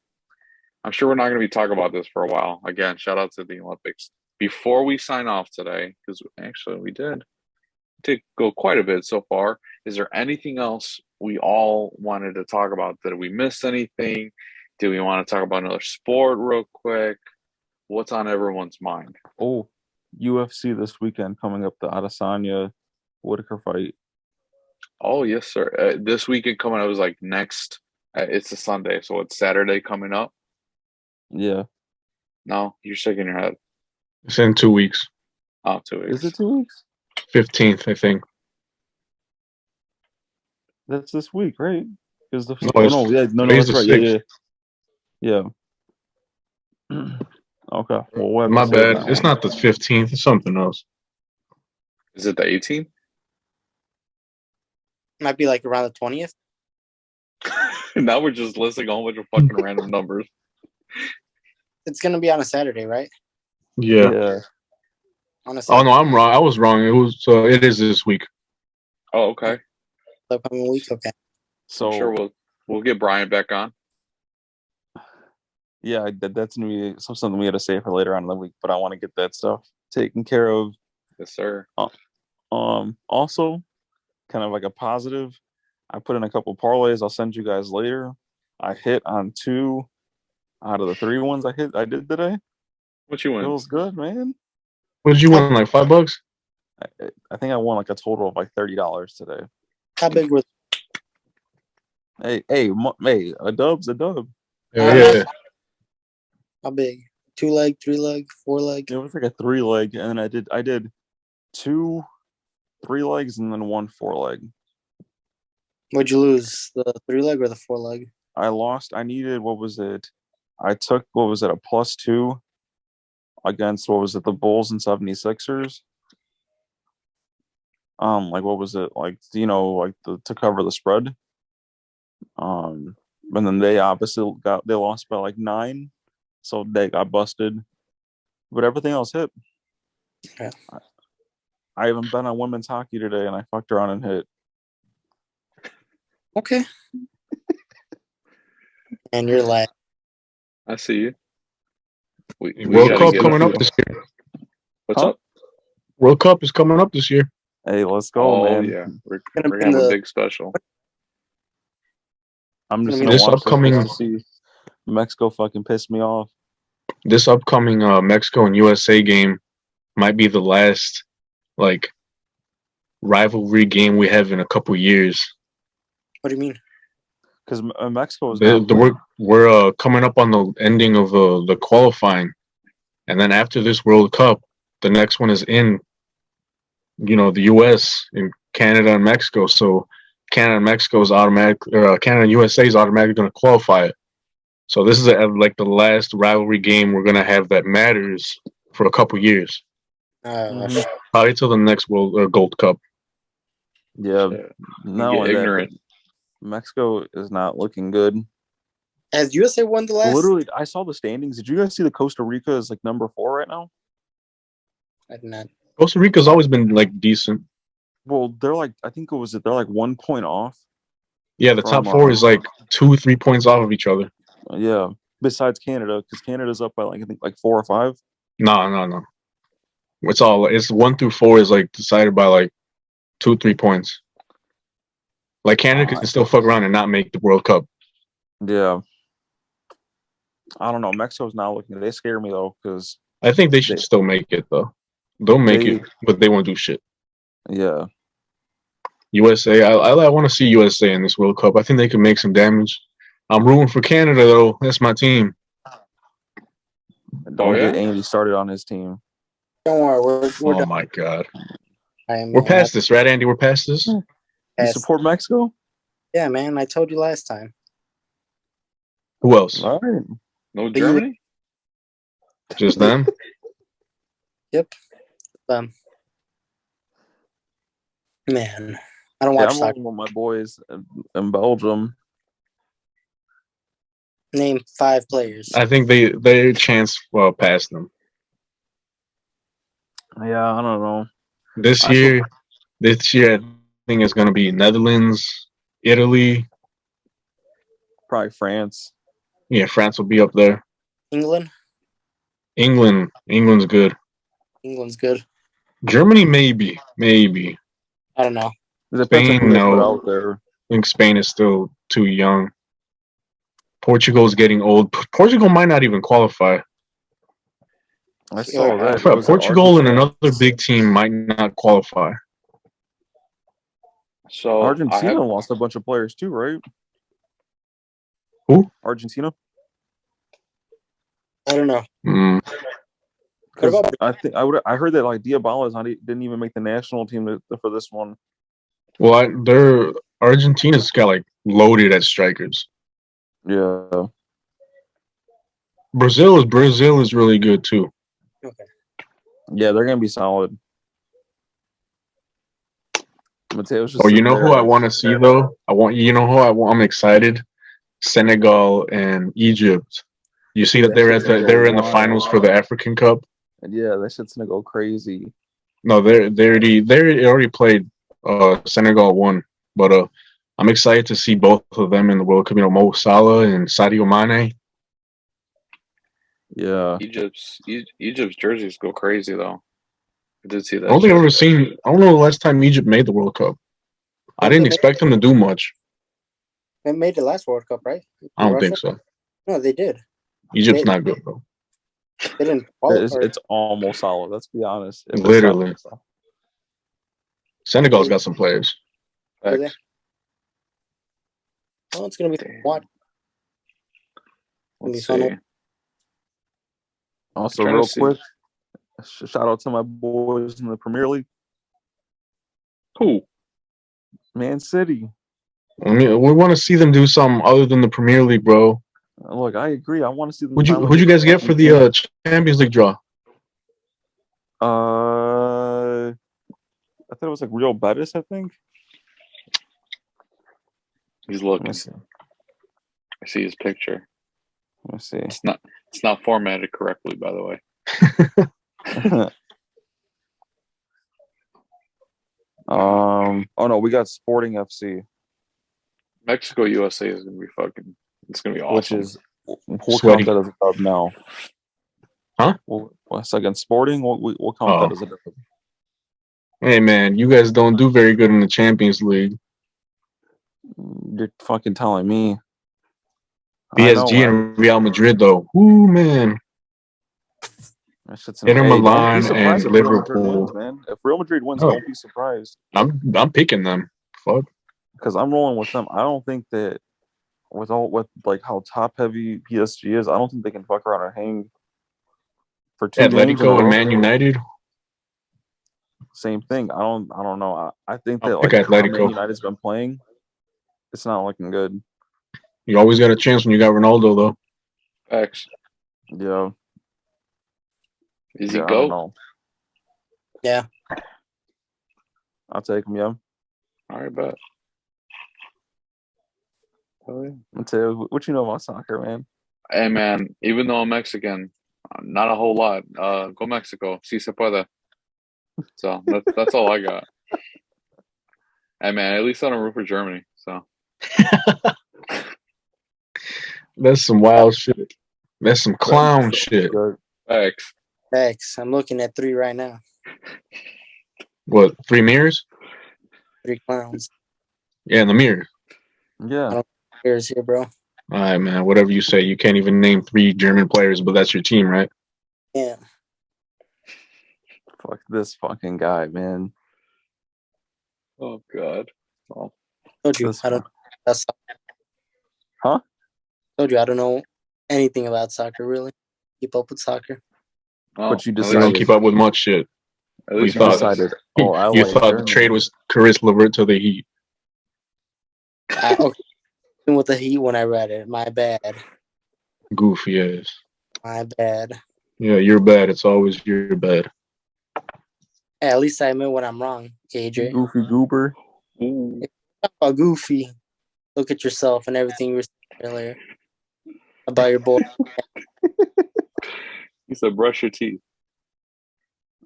sure we're not going to be talking about this for a while. Again, shout out to the Olympics. Before we sign off today, because actually we did go quite a bit so far. Is there anything else we all wanted to talk about? Did we miss anything? Do we want to talk about another sport real quick? What's on everyone's mind? Oh, UFC this weekend coming up, the Adesanya Whitaker fight. Oh, yes, sir. This weekend coming up is next. It's a Sunday, so it's Saturday coming up. Yeah. No, you're shaking your head. It's in 2 weeks. Oh, 2 weeks. Is it 2 weeks? 15th, I think. That's this week, right? Because that's right. Yeah. Okay. Well, my bad. It's not the 15th. It's something else. Is it the 18th? Might be around the 20th. Now we're just listing a whole bunch of fucking random numbers. It's gonna be on a Saturday, right? Yeah. On a Saturday. Oh no, I'm wrong. I was wrong. It is this week. Oh, okay. The upcoming week, okay. So I'm sure we'll get Brian back on. Yeah, that's gonna be something we got to say for later on in the week. But I want to get that stuff taken care of. Yes, sir. Also, kind of a positive. I put in a couple parlays. I'll send you guys later. I hit on 2 out of the 3 ones I did today. What you win? Feels good, man. What did you win? $5? I think I won a total of $30 today. How big was? Hey, a dub's a dub. Yeah. How big? 2-leg, 3-leg, 4-leg? It was a 3-leg, and I did 2 3-legs and then 1 4-leg. What'd you lose? The 3-leg or the 4-leg? I lost. I needed, what was it? I took, a +2 against, the Bulls and 76ers. What was it? To cover the spread. And then they obviously they lost by 9. So they got busted. but everything else hit. Yeah. I haven't been on women's hockey today, and I fucked around and hit. Okay. And you're like, I see you. We World gotta Cup get coming a up few- this year. What's Huh? up? World Cup is coming up this year. Hey, let's go, man. Yeah, we're Gonna gonna be have in a the- big special. I'm just This gonna watch upcoming- this just to see Mexico fucking piss me off. This upcoming Mexico and USA game might be the last like rivalry game we have in a couple years. what do you mean? Because Mexico is not We're coming up on the ending of the qualifying, and then after this World Cup, the next one is in, the U.S. and Canada and Mexico. So Canada and Mexico is automatic. Canada and USA is automatically going to qualify it. So this is like the last rivalry game we're going to have that matters for a couple years, Mhm. probably till the next Gold Cup. Yeah, Shit. not You only get that, ignorant. but Mexico is not looking good. Has USA won the last? Literally, I saw the standings. Did you guys see the Costa Rica is like number 4 right now? I did not. Costa Rica's always been like decent. Well, they're like, I think they're like 1 point off. Yeah, the top four is like 2-3 points off of each other. Yeah, besides Canada, because Canada's up by like I think like 4 or 5. No. It's 1 through 4 is like decided by like 2-3 points. Like Canada can still fuck around and not make the World Cup. Yeah, I don't know. Mexico's not looking. They scare me though, because I think they should still make it though. They'll make it, but they won't do shit. yeah, USA, I want to see USA in this World Cup. I think they can make some damage. I'm rooting for Canada though. That's my team. don't yeah? get Andy started on his team. Don't worry, we're Oh done. my god, I'm, we're past this, right, Andy? We're past this. You past- support Mexico? Yeah, man. I told you last time. Who else? All right. No Germany? Just them? Yep. Man, I don't Yeah, watch I'm soccer. rolling with my boys in Belgium. Name 5 players. I think their chance passed them. Yeah, I don't know. This year, I think it's going to be Netherlands, Italy. Probably France. Yeah, France will be up there. England's England's good. good. Germany, maybe. I don't know. It depends on Spain, who they put no. out there. I think Spain is still too young. Portugal's getting old. Portugal might not even qualify. I saw that. Portugal and another big team might not qualify. So Argentina lost a bunch of players too, right? Who? Argentina. I don't know. Mm. What about I heard that like Diabala didn't even make the national team for this one. Well, Argentina's got like loaded at strikers. Yeah. Brazil is really good too. Okay. Yeah, they're gonna be solid. Mateo's just. Oh, you know who I want to see though? I'm excited. Senegal and Egypt. You see that they're in the finals for the African Cup. And yeah, that shit's gonna go crazy. No, they already played. Senegal won, but I'm excited to see both of them in the World Cup. Mo Salah and Sadio Mane. Yeah. Egypt's jerseys go crazy though. I did see that. I don't think I've ever seen. I don't know the last time Egypt made the World Cup. I didn't expect them to do much. They made the last World Cup, right? I don't think so. No, they did. Egypt's not good, bro. They didn't. It's almost solid. Let's be honest. Literally. Senegal's got some players. Oh, it's gonna be what? Let's see. Also, real quick, shout out to my boys in the Premier League. Who? Man City. I mean, we want to see them do something other than the Premier League, bro. Look, I agree. I want to see them. Who'd you guys get for the Champions League draw? I thought it was like Real Betis, I think. He's looking. I see his picture. Let me see. It's not formatted correctly, by the way. Oh no, we got Sporting FC, Mexico USA is gonna be fucking. It's gonna be awesome. which is we'll Sweaty. count that as a dub now. Huh? One second, Sporting. We'll count that as a dub. Hey man, you guys don't do very good in the Champions League. You're fucking telling me. I know, PSG man. and Real Madrid though. Ooh man. That shit's Inter don't be Milan surprised and if Real Madrid Liverpool. wins, man. If Real Madrid wins, Oh. don't be surprised. I'm picking them. Fuck. Because I'm rolling with them. I don't think that with like how top heavy PSG is, I don't think they can fuck around and hang for 2 games in a Atletico and row. Man United. Same thing. I don't know. I think that I'll like pick how Man Atletico. United's been playing, it's not looking good. You always got a chance when you got Ronaldo though. Facts. Yeah. Is he I don't go? know. Yeah. I'll take him, yeah. All right, bet. Oh, yeah. Mateo, what you know about soccer, man? Hey man, even though I'm Mexican, not a whole lot. Go Mexico. Si se puede. So that's all I got. Hey man, at least I don't root for Germany. So That's some wild shit. That's some clown shit. Good. thanks. Thanks. I'm looking at 3 right now. What? 3 mirrors? 3 clowns. Yeah, in the mirror. Yeah. Here's here, bro. All right, man. Whatever you say. You can't even name 3 German players, but that's your team, right? Yeah. Fuck this fucking guy, man. Oh god. Well, Told you. This I don't. That's. Huh? Told you I don't know anything about soccer. Really, keep up with soccer. But you at You least- don't decided. keep up with much shit. At least You you thought- decided. Oh, I You like thought Germany. the trade was Caris LeVert to the Heat. Okay. With the Heat when I read it. My bad. Goofy ass. My bad. Yeah, you're bad. It's always your bad. Hey, at least I admit when I'm wrong, KJ. Goofy goober. Ooh. Talk about Goofy. Look at yourself and everything you were saying earlier about your boy. He said, "Brush your teeth."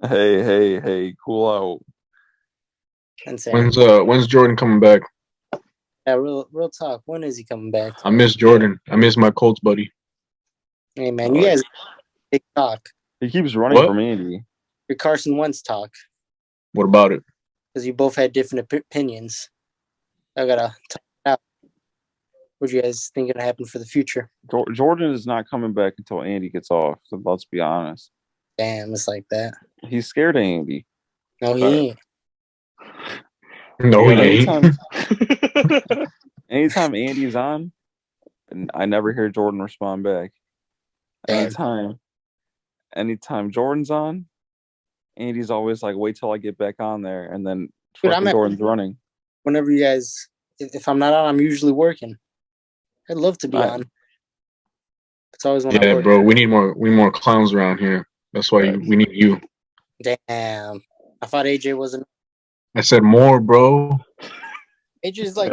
Hey, cool out. And saying, When's Jordan coming back? yeah, real talk. When is he coming back? I miss Jordan. I miss my Colts buddy. Hey man, you guys big talk. He keeps running What? from Andy. Your Carson Wentz talk What about it? because you both had different opinions. I gotta talk it out. What do you guys think gonna happen for the future? Jordan is not coming back until Andy gets off. So let's be honest. Damn, it's like that. He's scared of Andy. No, he ain't. No, he Yeah, ain't. Anytime Andy's on, and I never hear Jordan respond back. Anytime Jordan's on, Andy's always like, "Wait till I get back on there," and then Dude, fucking I'm at- Jordan's running. Whenever you guys, if I'm not on, I'm usually working. I'd love to be Right. on. It's always when I Yeah, work. bro. We need more clowns around here. That's why we need you. Damn. I thought AJ wasn't. I said more, bro. AJ's like,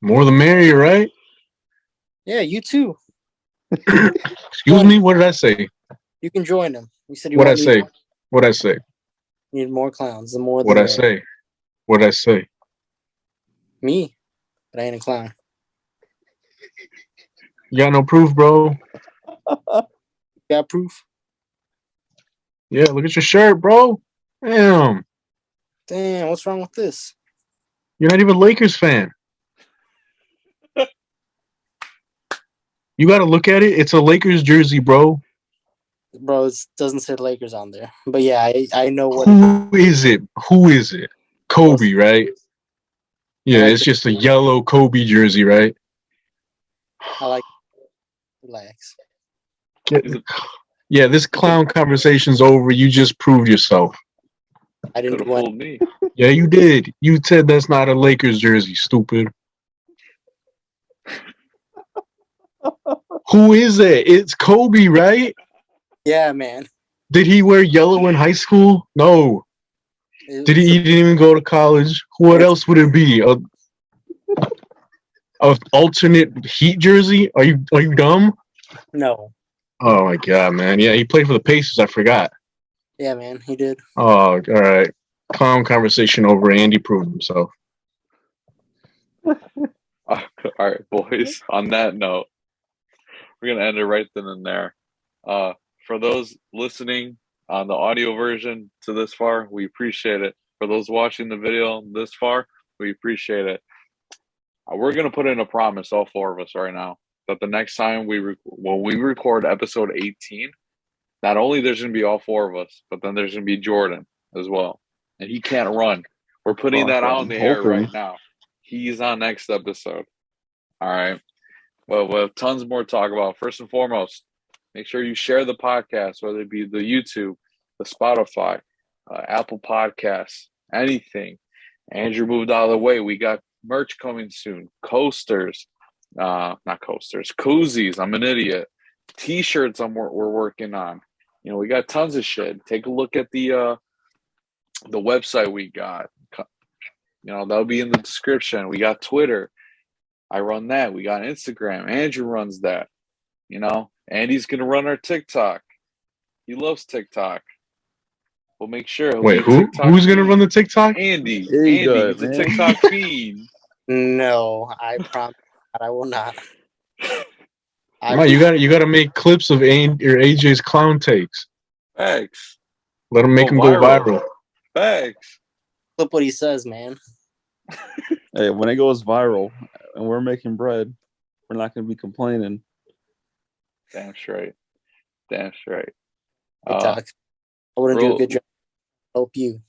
More the merrier, right? yeah, you too. Excuse me. What did I say? You can join him. You said you What I want me- say? What I say? need more clowns. The more, the What I merrier. say? What I say? Me, but I ain't a clown. You got no proof, bro. Got proof? Yeah, look at your shirt, bro. Damn, Damn, what's wrong with this? you're not even a Lakers fan. You got to look at it. It's a Lakers jersey, bro. Bro, it doesn't say Lakers on there. But yeah, I know what. Who is it? Who is it? Kobe, right? Yeah, I like it's just a yellow Kobe jersey, right? I like. Relax. Yeah, this clown conversation's over. You just proved yourself. I Could didn't have do fooled me. Yeah, you did. You said that's not a Lakers jersey, stupid. Who is it? It's Kobe, right? Yeah, man. Did he wear yellow in high school? No. Did he didn't even go to college? What else would it be? A alternate Heat jersey? Are you dumb? No. Oh my god, man! Yeah, he played for the Pacers. I forgot. Yeah, man, he did. Oh, all right. Calm conversation over. Andy proved himself. All right, boys. On that note, we're gonna end it right then and there. For those listening on the audio version to this far, we appreciate it. For those watching the video this far, we appreciate it. We're gonna put in a promise, all four of us, right now, that the next time when we record episode 18, not only there's gonna be all four of us, but then there's gonna be Jordan as well, and he can't run. We're putting that out in the air right now. He's on next episode. All right. Well, we'll have tons more to talk about. First and foremost, make sure you share the podcast, whether it be the YouTube, the Spotify, Apple Podcasts, anything. Andrew moved out of the way. We got merch coming soon. Coasters. Not coasters. Koozies. I'm an idiot. T-shirts we're working on. We got tons of shit. Take a look at the website we got. That'll be in the description. We got Twitter. I run that. We got Instagram. Andrew runs that. Andy's going to run our TikTok. He loves TikTok. We'll make sure. Wait, who's going to run the TikTok? Andy. He's a TikTok fiend. No, I promise I will not. You got to make clips of AJ's clown takes. Facts. Let him make him go viral. Facts. Look what he says, man. Hey, when it goes viral and we're making bread, we're not going to be complaining. Damn straight. I wouldn't do a good job. Help you.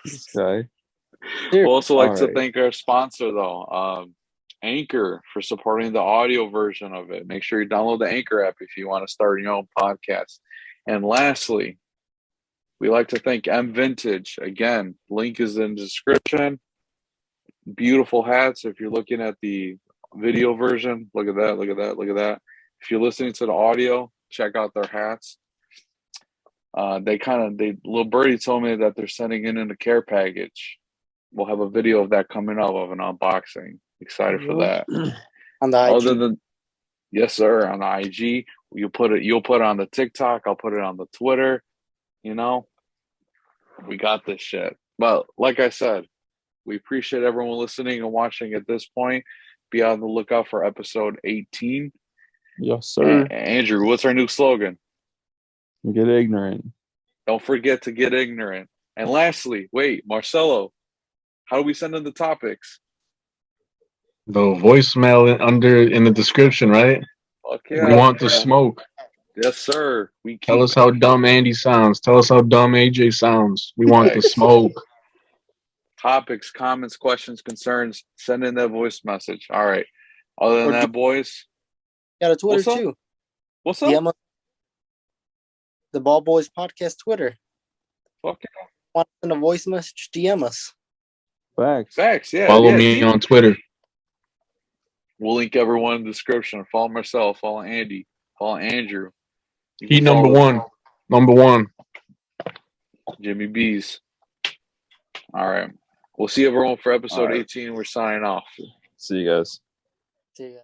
This guy. We'd also like to thank our sponsor, though, Anchor, for supporting the audio version of it. Make sure you download the Anchor app if you want to start your own podcast. And lastly, we like to thank M Vintage. Again, link is in the description. Beautiful hats. If you're looking at the video version, look at that, look at that, look at that. If you're listening to the audio, check out their hats. Little Birdie told me that they're sending in a care package. We'll have a video of that coming up of an unboxing. Excited for that. On the IG. Yes, sir. On the IG, you'll put it on the TikTok. I'll put it on the Twitter. We got this shit. But like I said, we appreciate everyone listening and watching at this point. Be on the lookout for episode 18. Yes, sir. Andrew, what's our new slogan? Get ignorant. Don't forget to get ignorant. And lastly, wait, Marcelo, how do we send in the topics? The voicemail in the description, right? Fuck yeah. We want the smoke. Yes, sir. Tell us how dumb Andy sounds. Tell us how dumb AJ sounds. We want the smoke. Topics, comments, questions, concerns. Send in that voice message. All right. Other than that, boys. Got a Twitter too. What's up? The BallBoys Podcast Twitter. Fuck yeah. Want to send a voice message? DM us. Facts. Yeah. Follow me on Twitter. We'll link everyone in the description. Follow Marcel. Follow Andy. Follow Andrew. He number one. Jimmy B's. All right. We'll see everyone for episode 18. We're signing off. See you guys. See you guys.